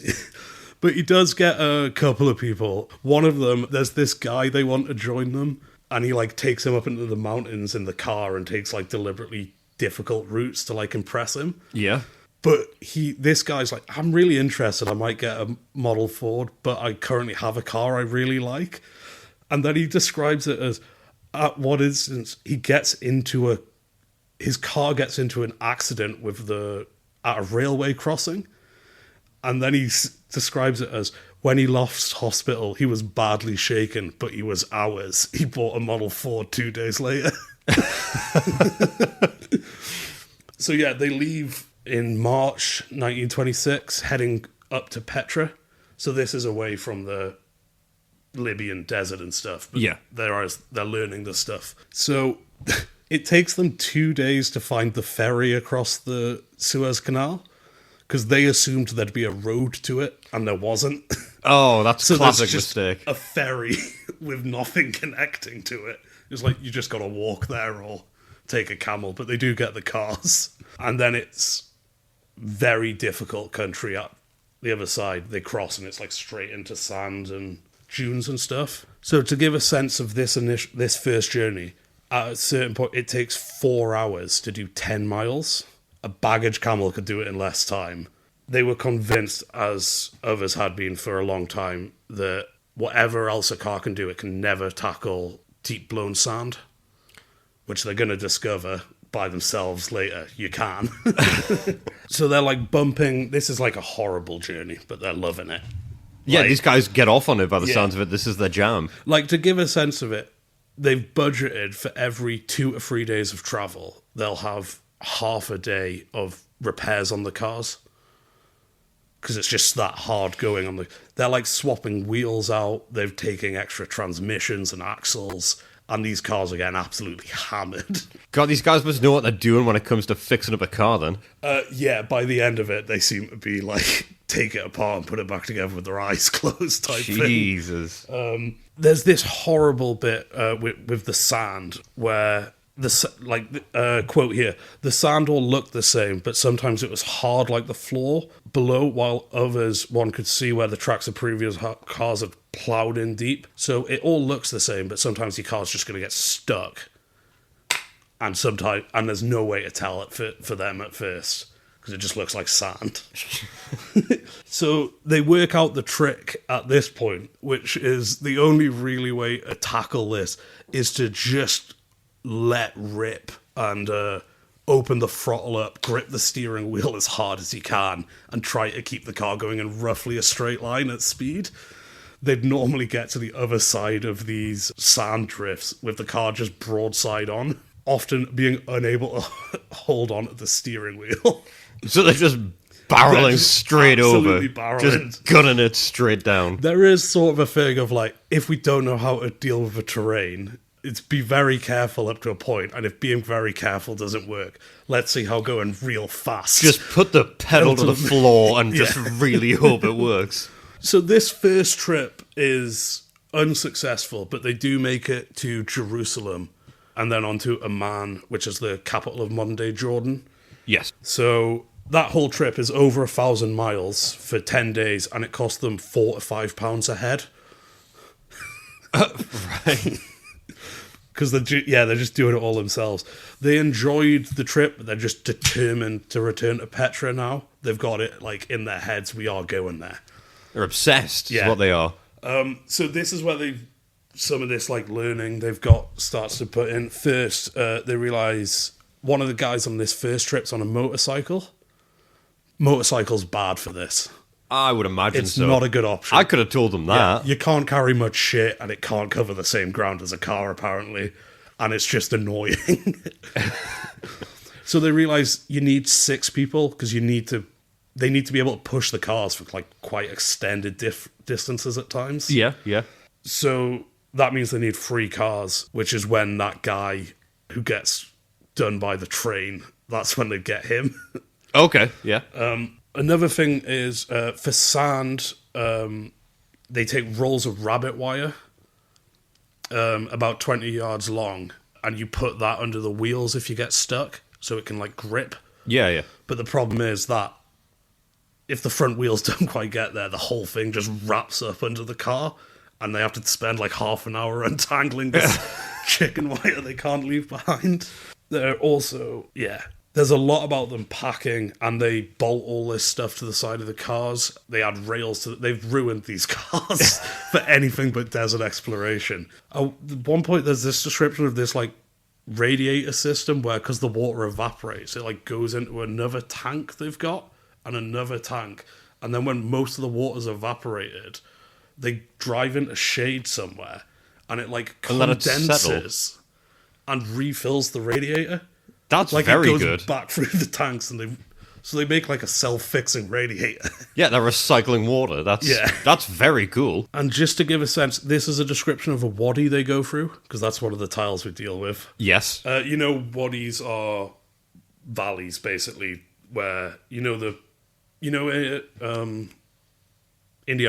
But he does get a couple of people. One of them, there's this guy they want to join them, and he like takes him up into the mountains in the car and takes like deliberately difficult routes to like impress him. Yeah. But this guy's like, I'm really interested. I might get a model Ford, but I currently have a car I really like. And then he describes it as, at one instance, his car gets into an accident at a railway crossing. And then he describes it as, when he left hospital, he was badly shaken, but he was ours. He bought a Model Ford 2 days later. So yeah, they leave in March 1926, heading up to Petra. So this is away from the Libyan desert and stuff. But yeah. They're learning the stuff. So it takes them 2 days to find the ferry across the Suez Canal, because they assumed there'd be a road to it, and there wasn't. Oh, that's so classic just mistake. A ferry with nothing connecting to it. It's like you just got to walk there or take a camel, but they do get the cars. And then it's very difficult country up the other side. They cross and it's like straight into sand and dunes and stuff. So to give a sense of this first journey, at a certain point it takes 4 hours to do 10 miles. A baggage camel could do it in less time. They were convinced, as others had been for a long time, that whatever else a car can do, it can never tackle deep blown sand, which they're going to discover by themselves later. You can. So they're like bumping. This is like a horrible journey, but they're loving it. Yeah, like, these guys get off on it by the sounds of it. This is their jam. Like, to give a sense of it, they've budgeted for every 2 to 3 days of travel, they'll have half a day of repairs on the cars. Because it's just that hard going on they're like swapping wheels out, they're taking extra transmissions and axles, and these cars are getting absolutely hammered. God, these guys must know what they're doing when it comes to fixing up a car then. Yeah, by the end of it, they seem to be like, take it apart and put it back together with their eyes closed type Jesus. thing. There's this horrible bit with the sand where quote here, the sand all looked the same, but sometimes it was hard like the floor below, while others one could see where the tracks of previous cars had plowed in deep. So it all looks the same, but sometimes your car's just going to get stuck, and there's no way to tell it for them at first because it just looks like sand. So they work out the trick at this point, which is the only really way to tackle this is to just let rip and open the throttle up, grip the steering wheel as hard as you can, and try to keep the car going in roughly a straight line at speed. They'd normally get to the other side of these sand drifts with the car just broadside on, often being unable to hold on to the steering wheel. So they're just barreling straight over, barreling. Just gunning it straight down. There is sort of a thing of like, if we don't know how to deal with the terrain, it's be very careful up to a point, and if being very careful doesn't work, let's see how going real fast. Just put the pedal to the floor and just really hope it works. So this first trip is unsuccessful, but they do make it to Jerusalem and then on to Amman, which is the capital of modern-day Jordan. Yes. So that whole trip is over 1,000 miles for 10 days, and it cost them £4 to £5 a head. Right. Because they're just doing it all themselves. They enjoyed the trip, but they're just determined to return to Petra now. They've got it like in their heads, we are going there. They're obsessed, is what they are. So this is where some of this like learning they've got starts to put in. First, they realise one of the guys on this first trip's on a motorcycle. Motorcycle's bad for this. I would imagine it's so. It's not a good option. I could have told them that. Yeah, you can't carry much shit, and it can't cover the same ground as a car, apparently. And it's just annoying. So they realise you need 6 people, because they need to be able to push the cars for like quite extended distances at times. Yeah, yeah. So that means they need 3 cars, which is when that guy who gets done by the train, that's when they get him. Okay, yeah. Another thing is, for sand, they take rolls of rabbit wire, about 20 yards long, and you put that under the wheels if you get stuck, so it can, like, grip. Yeah. But the problem is that if the front wheels don't quite get there, the whole thing just wraps up under the car, and they have to spend like half an hour untangling this chicken wire they can't leave behind. They're also, there's a lot about them packing, and they bolt all this stuff to the side of the cars. They add rails to they've ruined these cars for anything but desert exploration. At one point, there's this description of this like radiator system where, because the water evaporates, it like goes into another tank they've got, and another tank, and then when most of the water's evaporated, they drive into shade somewhere, and it like condenses and refills the radiator. That's like very it goes good. back through the tanks, and they make like a self-fixing radiator. Yeah, they're recycling water. That's very cool. And just to give a sense, this is a description of a wadi they go through, because that's one of the tiles we deal with. Yes. Wadis are valleys, basically, where Indiana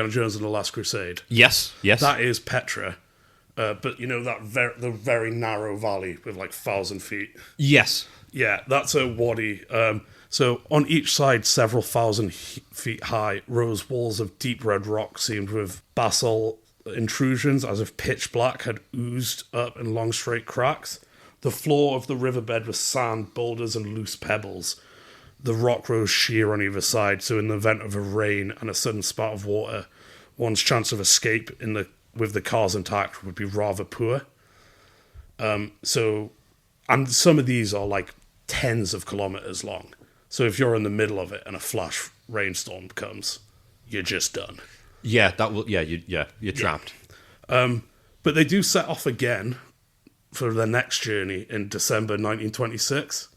Jones and the Last Crusade. Yes. That is Petra. But the very narrow valley with like 1,000 feet. Yes. Yeah, that's a wadi. So on each side, several thousand feet high, rose walls of deep red rock seamed with basalt intrusions, as if pitch black had oozed up in long straight cracks. The floor of the riverbed was sand, boulders, and loose pebbles. The rock rose sheer on either side, so in the event of a rain and a sudden spout of water, one's chance of escape with the cars intact would be rather poor. And some of these are like tens of kilometers long. So if you're in the middle of it and a flash rainstorm comes, you're just done. Yeah, that will. Yeah, you're trapped. But they do set off again for their next journey in December 1926,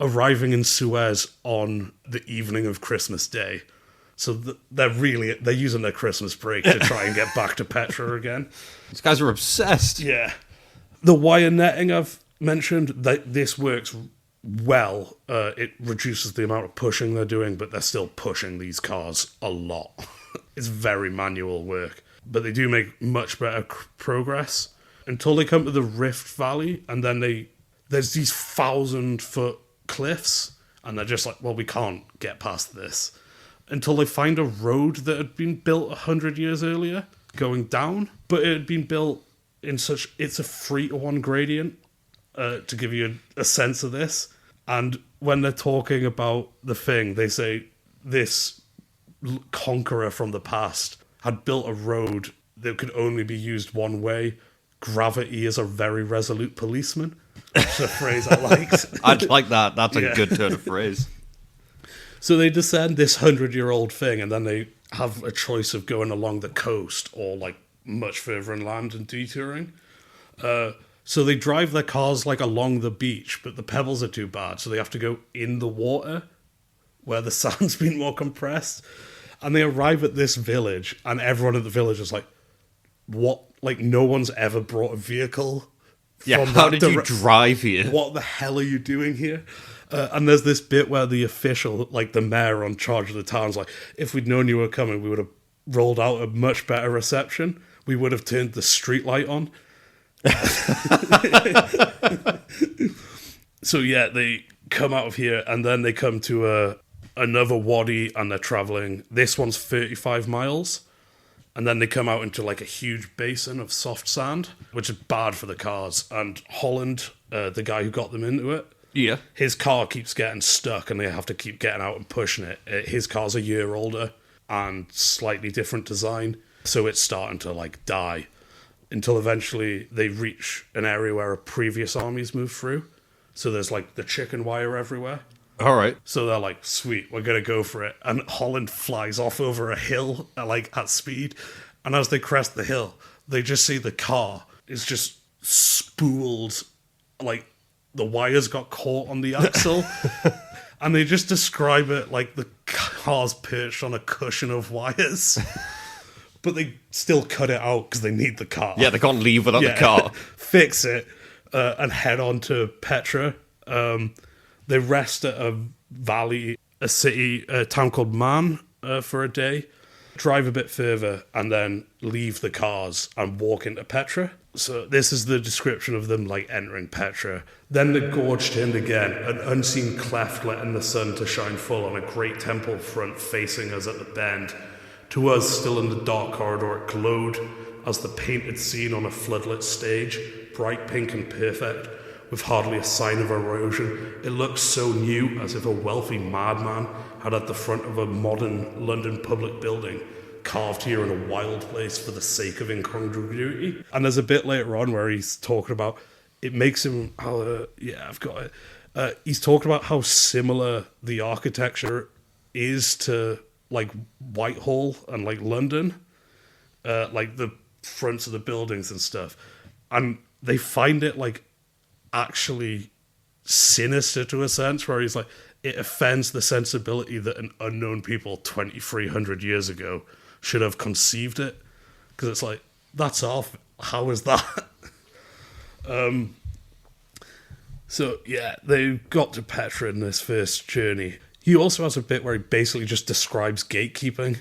arriving in Suez on the evening of Christmas Day. So they're using their Christmas break to try and get back to Petra again. These guys are obsessed. Yeah. The wire netting I've mentioned, this works well. It reduces the amount of pushing they're doing, but they're still pushing these cars a lot. It's very manual work. But they do make much better progress until they come to the Rift Valley, and then there's these 1,000-foot cliffs, and they're just like, well, we can't get past this. Until they find a road that had been built 100 years earlier going down, but it had been built it's a 3-to-1 gradient, to give you a sense of this. And when they're talking about the thing, they say this conqueror from the past had built a road that could only be used one way. Gravity is a very resolute policeman. That's a phrase I liked. I'd like that. That's a good turn of phrase. So they descend this 100-year-old thing, and then they have a choice of going along the coast or like much further inland and detouring. So they drive their cars like along the beach, but the pebbles are too bad, so they have to go in the water where the sand's been more compressed. And they arrive at this village, and everyone at the village is like, what? Like, no one's ever brought a vehicle. Yeah, how did you drive here? What the hell are you doing here? And there's this bit where the official, like the mayor on charge of the town's like, if we'd known you were coming, we would have rolled out a much better reception. We would have turned the street light on. So yeah, they come out of here, and then they come to another wadi, and they're traveling. This one's 35 miles. And then they come out into like a huge basin of soft sand, which is bad for the cars. And Holland, the guy who got them into it, his car keeps getting stuck, and they have to keep getting out and pushing it. His car's a year older and slightly different design, so it's starting to like die. Until eventually they reach an area where a previous army's moved through. So there's like the chicken wire everywhere. All right. So they're like, sweet, we're going to go for it. And Holland flies off over a hill at speed. And as they crest the hill, they just see the car is just spooled. Like the wires got caught on the axle. And they just describe it like the car's perched on a cushion of wires. But they still cut it out because they need the car. Yeah, they can't leave without the car. Fix it and head on to Petra. They rest at a valley, a town called Man for a day. drive a bit further, and then leave the cars and walk into Petra. So this is the description of them like entering Petra. Then the gorge turned again, an unseen cleft letting the sun to shine full on a great temple front facing us at the bend. To us, still in the dark corridor, it glowed as the painted scene on a floodlit stage, bright pink and perfect, with hardly a sign of erosion. It looked so new, as if a wealthy madman had at the front of a modern London public building, carved here in a wild place for the sake of incongruity. And there's a bit later on where he's talking about, it makes him, I've got it. He's talking about how similar the architecture is to like Whitehall and like London, like the fronts of the buildings and stuff. And they find it like actually sinister to a sense, where he's like, it offends the sensibility that an unknown people 2,300 years ago should have conceived it, because it's like, that's off. How is that? So yeah, they got to Petra in this first journey. He also has a bit where he basically just describes gatekeeping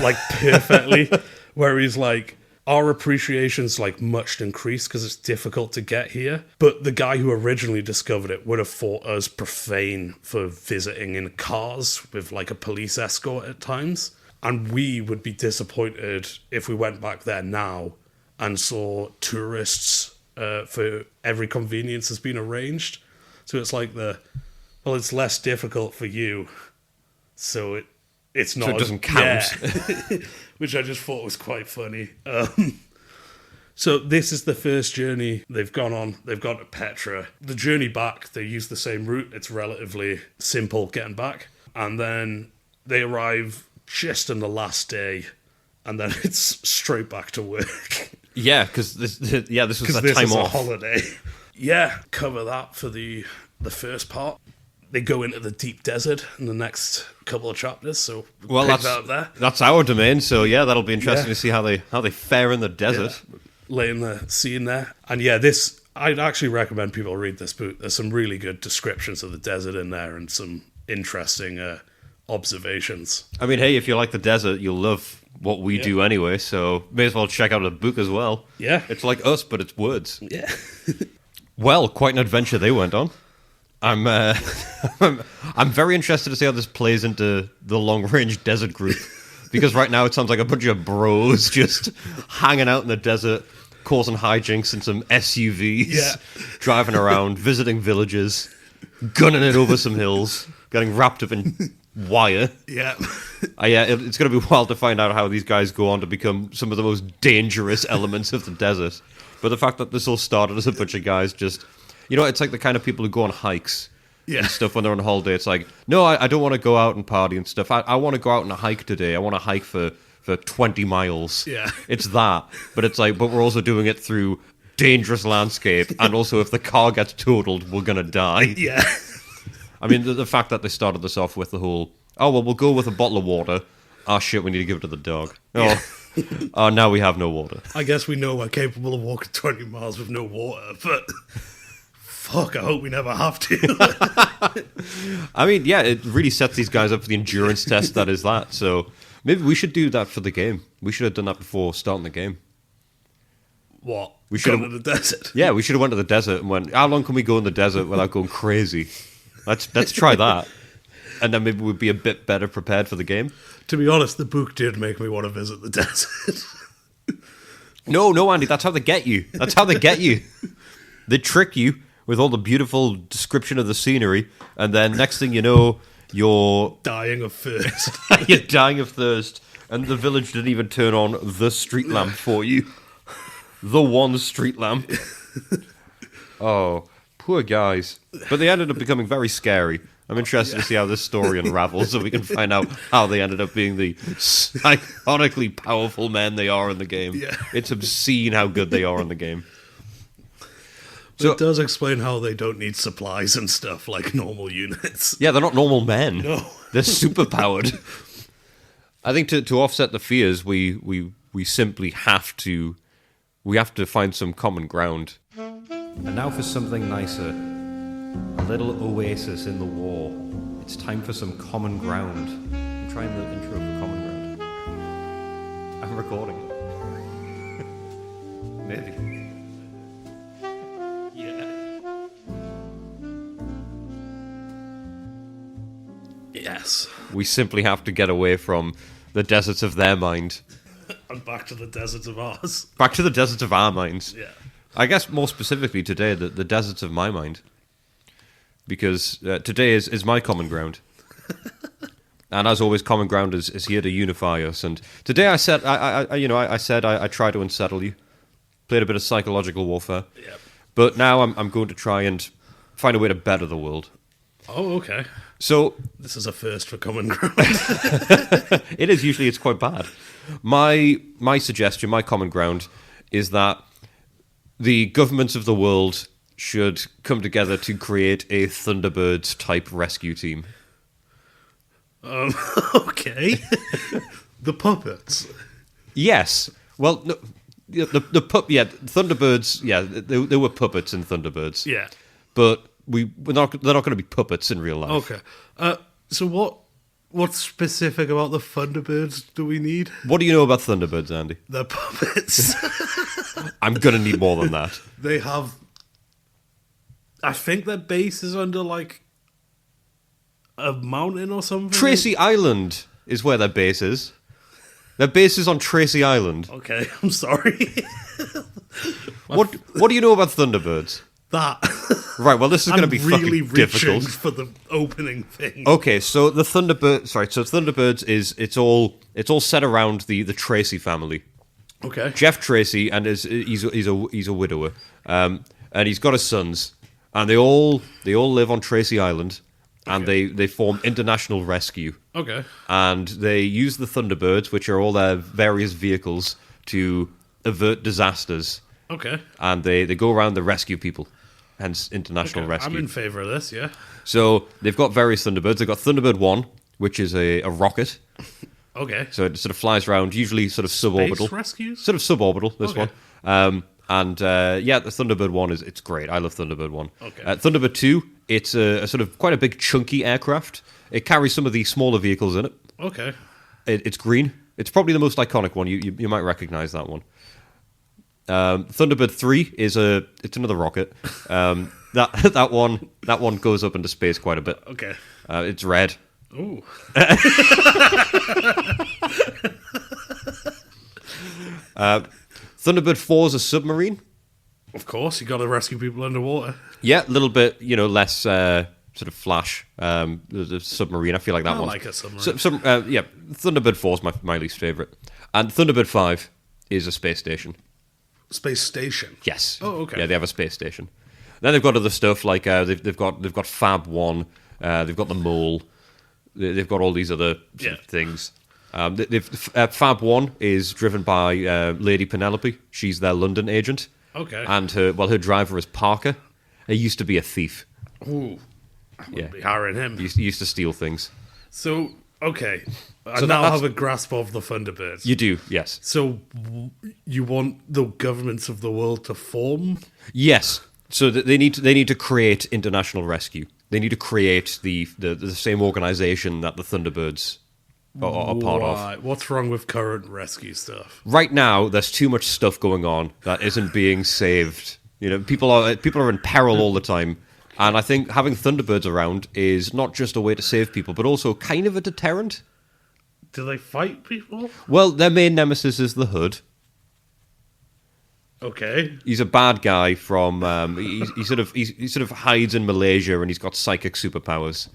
like perfectly, where he's like, our appreciation's like much increased because it's difficult to get here, but the guy who originally discovered it would have thought us profane for visiting in cars with like a police escort at times. And we would be disappointed if we went back there now and saw tourists for every convenience has been arranged. So it's like it's less difficult for you, so it's not. So it doesn't count. Yeah. Which I just thought was quite funny. So this is the first journey they've gone on. They've gone to Petra. The journey back, they use the same route. It's relatively simple getting back. And then they arrive just on the last day, and then it's straight back to work. Yeah, because this was a this time is off. A holiday. Yeah, cover that for the first part. They go into the deep desert in the next couple of chapters, so that's our domain. So yeah, that'll be interesting to see how they fare in the desert. Yeah. Laying the scene there, and I'd actually recommend people read this book. There's some really good descriptions of the desert in there, and some interesting observations. I mean, hey, if you like the desert, you'll love what we do anyway, so may as well check out the book as well. Yeah. It's like us, but it's words. Yeah. Well, quite an adventure they went on. I'm very interested to see how this plays into the long-range desert group, because right now it sounds like a bunch of bros just hanging out in the desert, causing hijinks in some SUVs, driving around, visiting villages, gunning it over some hills, getting wrapped up in wire. Yeah. It's going to be wild to find out how these guys go on to become some of the most dangerous elements of the desert. But the fact that this all started as a bunch of guys just... it's like the kind of people who go on hikes and stuff when they're on holiday. It's like, no, I don't want to go out and party and stuff. I want to go out on a hike today. I want to hike for 20 miles. Yeah. It's that. But it's like, but we're also doing it through dangerous landscape. And also, if the car gets totaled, we're going to die. Yeah. I mean, the fact that they started this off with the whole, we'll go with a bottle of water. Oh, shit, we need to give it to the dog. Yeah. Oh, now we have no water. I guess we know we're capable of walking 20 miles with no water, but fuck, I hope we never have to. I mean, yeah, it really sets these guys up for the endurance test that is that. So maybe we should do that for the game. We should have done that before starting the game. What? We should go to the desert? Yeah, we should have went to the desert and went, how long can we go in the desert without going crazy? Let's try that. And then maybe we'd be a bit better prepared for the game. To be honest, the book did make me want to visit the desert. No, Andy, that's how they get you. That's how they get you. They trick you with all the beautiful description of the scenery, and then next thing you know, you're... dying of thirst. You're dying of thirst, and the village didn't even turn on the street lamp for you. The one street lamp. Oh, poor guys. But they ended up becoming very scary. I'm interested to see how this story unravels, so we can find out how they ended up being the psychotically powerful men they are in the game. Yeah. It's obscene how good they are in the game. So it does explain how they don't need supplies and stuff like normal units. Yeah, they're not normal men. No. They're superpowered. I think to offset the fears, we simply have to find some common ground. And now for something nicer. A little oasis in the war. It's time for some common ground. I'm trying the intro for common ground. even recording? Maybe. Yeah. Yes. We simply have to get away from the deserts of their mind. And back to the deserts of ours. Back to the deserts of our minds. Yeah. I guess more specifically today, the deserts of my mind. Because today is my common ground. And as always, common ground is here to unify us. And today I said, I try to unsettle you. Played a bit of psychological warfare. Yep. But now I'm going to try and find a way to better the world. Oh, okay. So This is a first for common ground. it is usually it's quite bad. My suggestion, my common ground, is that the governments of the world should come together to create a Thunderbirds type rescue team. Okay. The puppets. Yes. Well, no, Thunderbirds. Yeah, there were puppets in Thunderbirds. Yeah. But they're not going to be puppets in real life. Okay. So what's specific about the Thunderbirds do we need? What do you know about Thunderbirds, Andy? They're puppets. I'm going to need more than that. They have... I think their base is under, like, a mountain or something. Tracy Island is where their base is. Their base is on Tracy Island. Okay, I'm sorry. What do you know about Thunderbirds? That. Right, well, this is going to be really fucking difficult. for the opening thing. Okay, so the Thunderbirds is it's all set around the Tracy family. Okay. Jeff Tracy, and he's a widower, and he's got his sons, and they all live on Tracy Island, and they form International Rescue. Okay. And they use the Thunderbirds, which are all their various vehicles, to avert disasters. Okay. And they go around to rescue people, hence International Rescue. I'm in favour of this, yeah. So they've got various Thunderbirds. They've got Thunderbird 1, which is a rocket. Okay. So it sort of flies around, usually sort of suborbital. Space rescues? Sort of suborbital, this Okay. one. The Thunderbird 1 it's great. I love Thunderbird 1. Okay. Thunderbird 2, it's a sort of quite a big chunky aircraft. It carries some of the smaller vehicles in it. Okay. It's green. It's probably the most iconic one. You might recognize that one. Thunderbird 3 it's another rocket. That one goes up into space quite a bit. Okay. It's red. Ooh. Thunderbird 4 is a submarine. Of course, you got to rescue people underwater. Yeah, a little bit, less sort of flash. The submarine, I feel like that I one. like a submarine. Thunderbird 4 is my least favorite, and Thunderbird 5 is a space station. Space station. Yes. Oh, okay. Yeah, they have a space station. Then they've got other stuff like they've got Fab 1. They've got the Mole. They've got all these other sort of things. Fab 1 is driven by Lady Penelope. She's their London agent. Okay. And her driver is Parker. He used to be a thief. Ooh. I wouldn't be hiring him. He used to steal things. So, okay. I So now that's- have a grasp of the Thunderbirds. You do, yes. So, you want the governments of the world to form? Yes. So they need to create international rescue. They need to create the same organization that the Thunderbirds are part of. Why? What's wrong with current rescue stuff? Right now, there's too much stuff going on that isn't being saved. People are in peril all the time, and I think having Thunderbirds around is not just a way to save people, but also kind of a deterrent. Do they fight people? Well, their main nemesis is the Hood. Okay. He's a bad guy from. He sort of hides in Malaysia, and he's got psychic superpowers,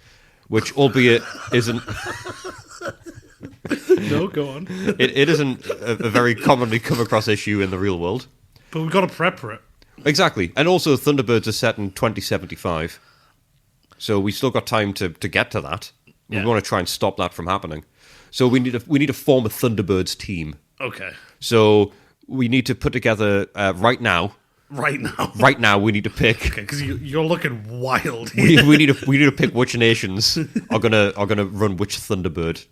which, albeit, isn't. No, go on. It isn't a very commonly come across issue in the real world. But we've got to prep for it. Exactly, and also Thunderbirds are set in 2075, so we still got time to get to that. Yeah. We want to try and stop that from happening. So we need to form a Thunderbirds team. Okay. So we need to put together right now. Right now. Right now, we need to pick. Okay, because you're looking wild here. we need to pick which nations are gonna run which Thunderbird,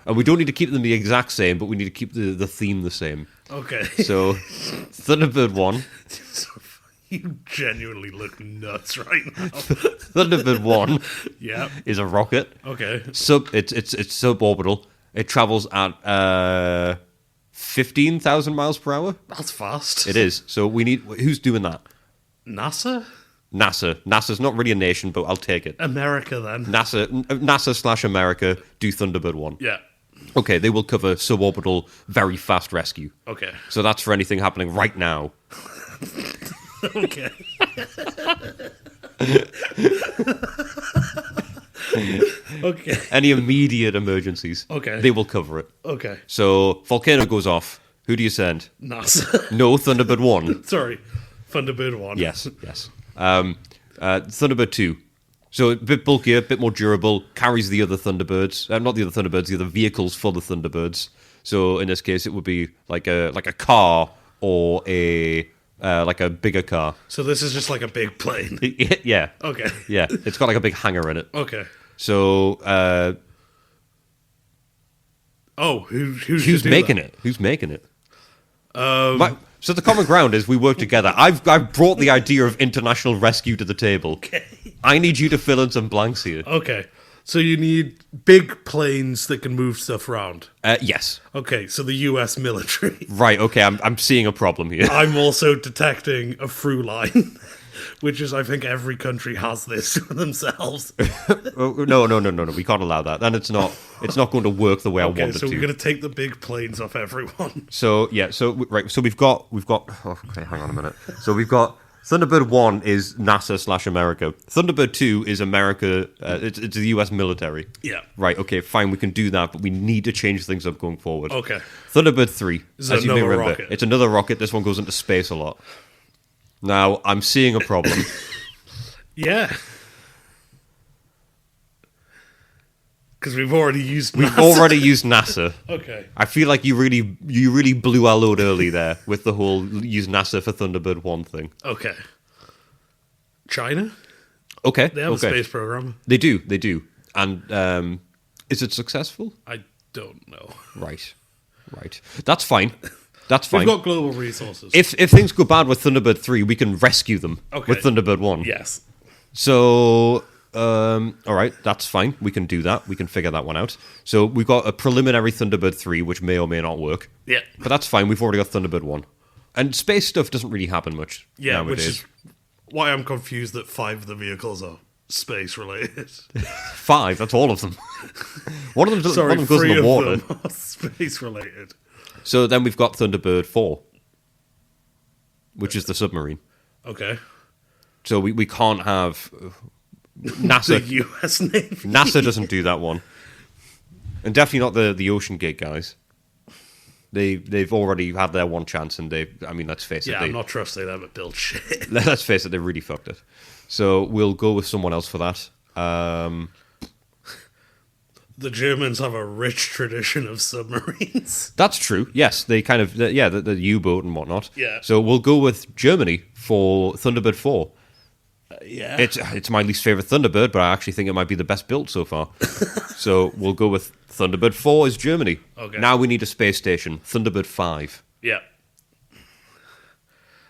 and we don't need to keep them the exact same, but we need to keep the theme the same. Okay. So, Thunderbird 1. You genuinely look nuts right now. Thunderbird 1 Yeah. is a rocket. Okay. It's suborbital. It travels at 15,000 miles per hour. That's fast. It is. So we need. Who's doing that? NASA? NASA's not really a nation, but I'll take it. America, then. NASA/America do Thunderbird 1. Yeah. Okay, they will cover suborbital, very fast rescue. Okay. So that's for anything happening right now. Okay. Okay. Any immediate emergencies. Okay. They will cover it. Okay. So, volcano goes off. Who do you send? NASA. No, Thunderbird 1. Sorry. Thunderbird 1. Yes. Thunderbird 2. So a bit bulkier, a bit more durable, carries the other Thunderbirds. Not the other Thunderbirds, the other vehicles for the Thunderbirds. So in this case, it would be like a car or a bigger car. So this is just like a big plane. Yeah. Okay. Yeah. It's got like a big hangar in it. Okay. So who's making it? Who's making it? Um, So the common ground is we work together. I've brought the idea of international rescue to the table. Okay. I need you to fill in some blanks here. Okay. So you need big planes that can move stuff around. Yes. Okay, so the US military. Right, okay, I'm seeing a problem here. I'm also detecting a through line, which is, I think every country has this for themselves. No, we can't allow that. Then it's not going to work the way I want it so to. we're going to take the big planes off everyone. So we've got okay, hang on a minute. So we've got Thunderbird 1 is NASA/America. Thunderbird 2 is America. It's the US military. Yeah. Right. Okay. Fine. We can do that, but we need to change things up going forward. Okay. Thunderbird 3. Is as you may another remember, rocket? it's another rocket. This one goes into space a lot. Now I'm seeing a problem. Yeah. Because we've already used We've NASA. already used NASA. Okay. I feel like you really blew our load early there with the whole use NASA for Thunderbird 1 thing. Okay. China? Okay. They have a space program. They do. And is it successful? I don't know. Right. That's fine. We've got global resources. If things go bad with Thunderbird 3, we can rescue them with Thunderbird 1. Yes. So, all right, that's fine. We can do that. We can figure that one out. So we've got a preliminary Thunderbird 3, which may or may not work. Yeah. But that's fine. We've already got Thunderbird 1. And space stuff doesn't really happen much nowadays. Which is why I'm confused that 5 of the vehicles are space related. 5, that's all of them. one of them, Sorry, one of them goes 3 in the water. of them are space related. So then we've got Thunderbird 4, which is the submarine. Okay. So we can't have NASA. The US Navy. NASA doesn't do that one, and definitely not the Ocean Gate guys. They've already had their one chance, and let's face it. Yeah, I'm not trusting them to build shit. Let's face it, they really fucked it. So we'll go with someone else for that. The Germans have a rich tradition of submarines. That's true. Yes, they kind of the U-boat and whatnot. Yeah. So we'll go with Germany for Thunderbird 4. Yeah. It's my least favorite Thunderbird, but I actually think it might be the best built so far. So we'll go with Thunderbird 4 is Germany. Okay. Now we need a space station. Thunderbird 5. Yeah.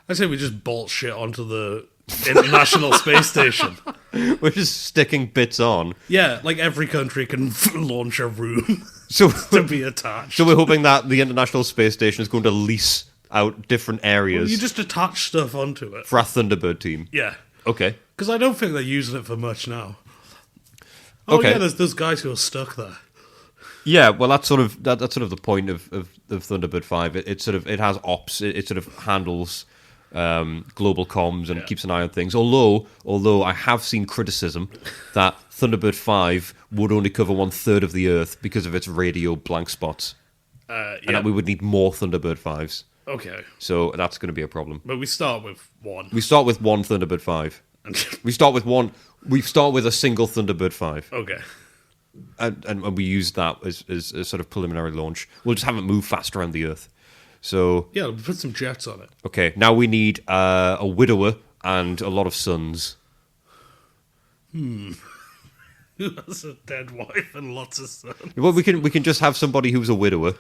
I say we just bolt shit onto the International Space Station. We're just sticking bits on. Yeah, like every country can launch a room So to be attached. So we're hoping that the International Space Station is going to lease out different areas You just attach stuff onto it. for our Thunderbird team. Yeah. Okay. Because I don't think they're using it for much now. Oh Okay. yeah, there's those guys who are stuck there. Yeah, well, that's sort of the point of Thunderbird 5. It has ops. It sort of handles global comms and keeps an eye on things. Although I have seen criticism that Thunderbird 5 would only cover 1/3 of the Earth because of its radio blank spots, and that we would need more Thunderbird 5s. Okay. So that's going to be a problem. But we start with one. We start with one Thunderbird 5. We start with one. We start with a single Thunderbird 5. Okay. And we use that as a sort of preliminary launch. We'll just have it move fast around the Earth. So Yeah, we'll put some jets on it. okay, now we need a widower and a lot of sons. Who has a dead wife and lots of sons? Well, we can just have somebody who's a widower,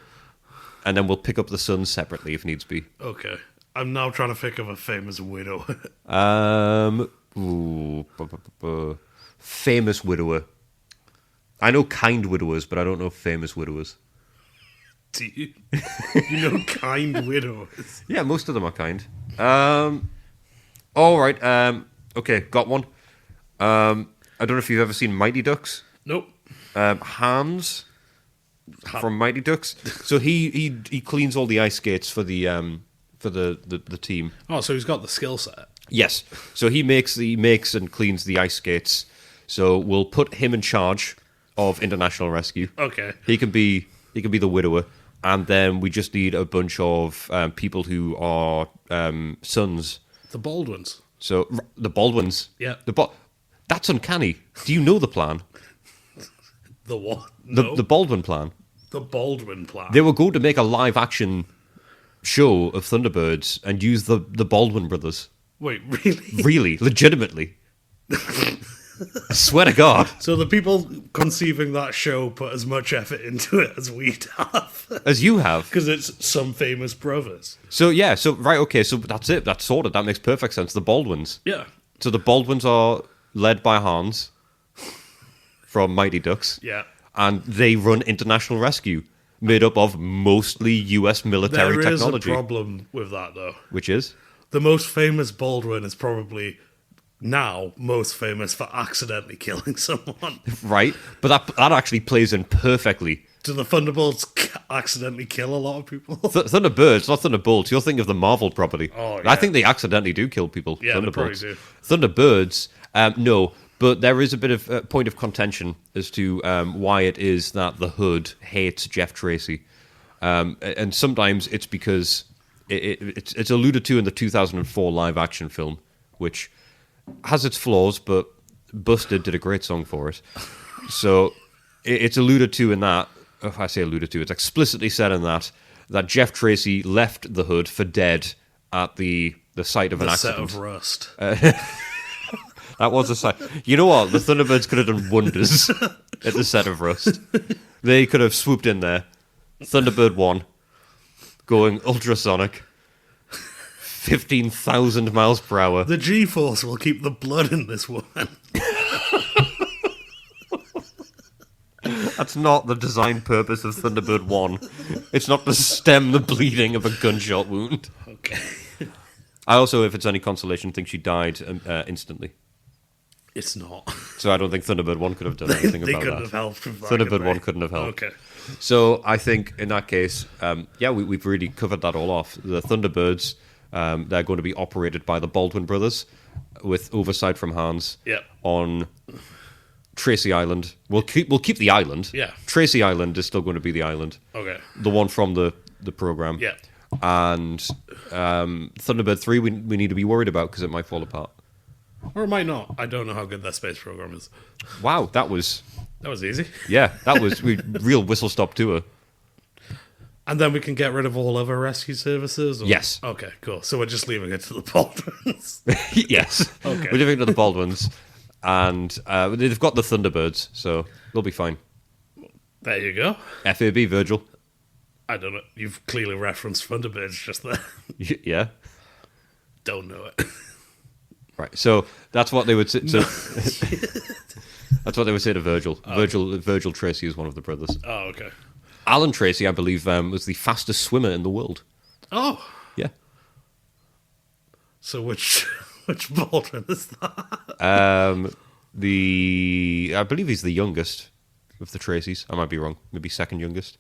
and then we'll pick up the sons separately if needs be. Okay. I'm now trying to think of a famous widow. Famous widower. I know kind widowers, but I don't know famous widowers. Do you? You know, kind widowers. Yeah, most of them are kind. All right. Okay, got one. I don't know if you've ever seen Mighty Ducks. Nope. Hans from Mighty Ducks. So he cleans all the ice skates for the team. Oh, so he's got the skill set. Yes. So he makes and cleans the ice skates. So we'll put him in charge of international rescue. Okay. He can be the widower, and then we just need a bunch of people who are sons. The Baldwins. So the Baldwins. Yeah. That's uncanny. Do you know the plan? The what? No. The Baldwin plan. The Baldwin plan. They were going to make a live action show of Thunderbirds and use the Baldwin brothers. Wait, really? Really, legitimately. I swear to God. So the people conceiving that show put as much effort into it as we have. As you have. Because it's some famous brothers. So yeah, so that's it. That's sorted. That makes perfect sense. The Baldwins. Yeah. So the Baldwins are led by Hans from Mighty Ducks. Yeah. And they run international rescue, made up of mostly US military technology. There is a problem with that, though. Which is? The most famous Baldwin is probably now most famous for accidentally killing someone. Right, but that actually plays in perfectly. Do the Thunderbolts accidentally kill a lot of people? Thunderbirds, not Thunderbolts. You're thinking of the Marvel property. Oh, yeah. I think they accidentally do kill people. Yeah, they Thunderbolts. probably do. Thunderbirds, no. But there is a bit of point of contention as to why it is that the Hood hates Jeff Tracy. And sometimes it's because it's alluded to in the 2004 live-action film, which has its flaws, but Busted did a great song for it. So it's alluded to in that, if I say alluded to, it's explicitly said in that Jeff Tracy left the Hood for dead at the site of an accident. The set of Rust. That was a site. You know what? The Thunderbirds could have done wonders at the set of Rust. They could have swooped in there. Thunderbird 1, going ultrasonic, 15,000 miles per hour. The G-force will keep the blood in this woman. That's not the design purpose of Thunderbird 1. It's not to stem the bleeding of a gunshot wound. Okay. I also, if it's any consolation, think she died instantly. It's not. So I don't think Thunderbird 1 could have done anything They about couldn't that. have helped with that. Thunderbird 1 couldn't have helped. Okay. So I think in that case, we've really covered that all off. The Thunderbirds, they're going to be operated by the Baldwin brothers with oversight from Hans on Tracy Island. We'll keep the island. Yeah. Tracy Island is still going to be the island. Okay. The one from the program. Yeah. And Thunderbird 3 we need to be worried about because it might fall apart. Or it might not. I don't know how good that space program is. Wow, that was easy. Yeah, that was real whistle-stop tour. And then we can get rid of all other rescue services? Or? Yes. Okay, cool. So we're just leaving it to the Baldwins. Yes. Okay. We're leaving it to the Baldwins. And they've got the Thunderbirds, so they'll be fine. There you go. FAB, Virgil. I don't know. You've clearly referenced Thunderbirds just there. Yeah. Don't know it. Right. So that's what they would say. So that's what they would say to Virgil. Oh. Virgil Tracy is one of the brothers. Oh, okay. Alan Tracy, I believe, was the fastest swimmer in the world. Oh. Yeah. So which Baldwin is that? I believe he's the youngest of the Tracys. I might be wrong. Maybe second youngest.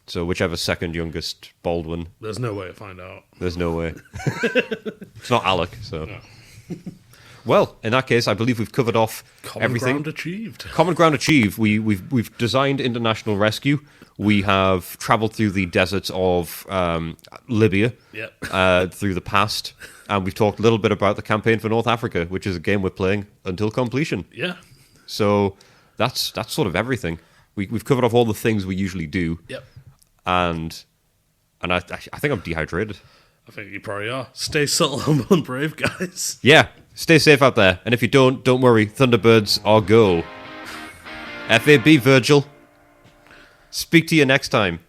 So whichever second youngest Baldwin. There's no way to find out. There's no way. It's not Alec, so. No. Well, in that case, I believe we've covered off everything. Common ground achieved. Common ground achieved. We've designed international rescue. We have travelled through the deserts of Libya, through the past, and we've talked a little bit about the campaign for North Africa, which is a game we're playing until completion. Yeah. So that's sort of everything. We've covered off all the things we usually do. Yep. And I think I'm dehydrated. I think you probably are. Stay subtle, humble, and brave, guys. Yeah, stay safe out there. And if you don't worry. Thunderbirds are go. FAB, Virgil. Speak to you next time.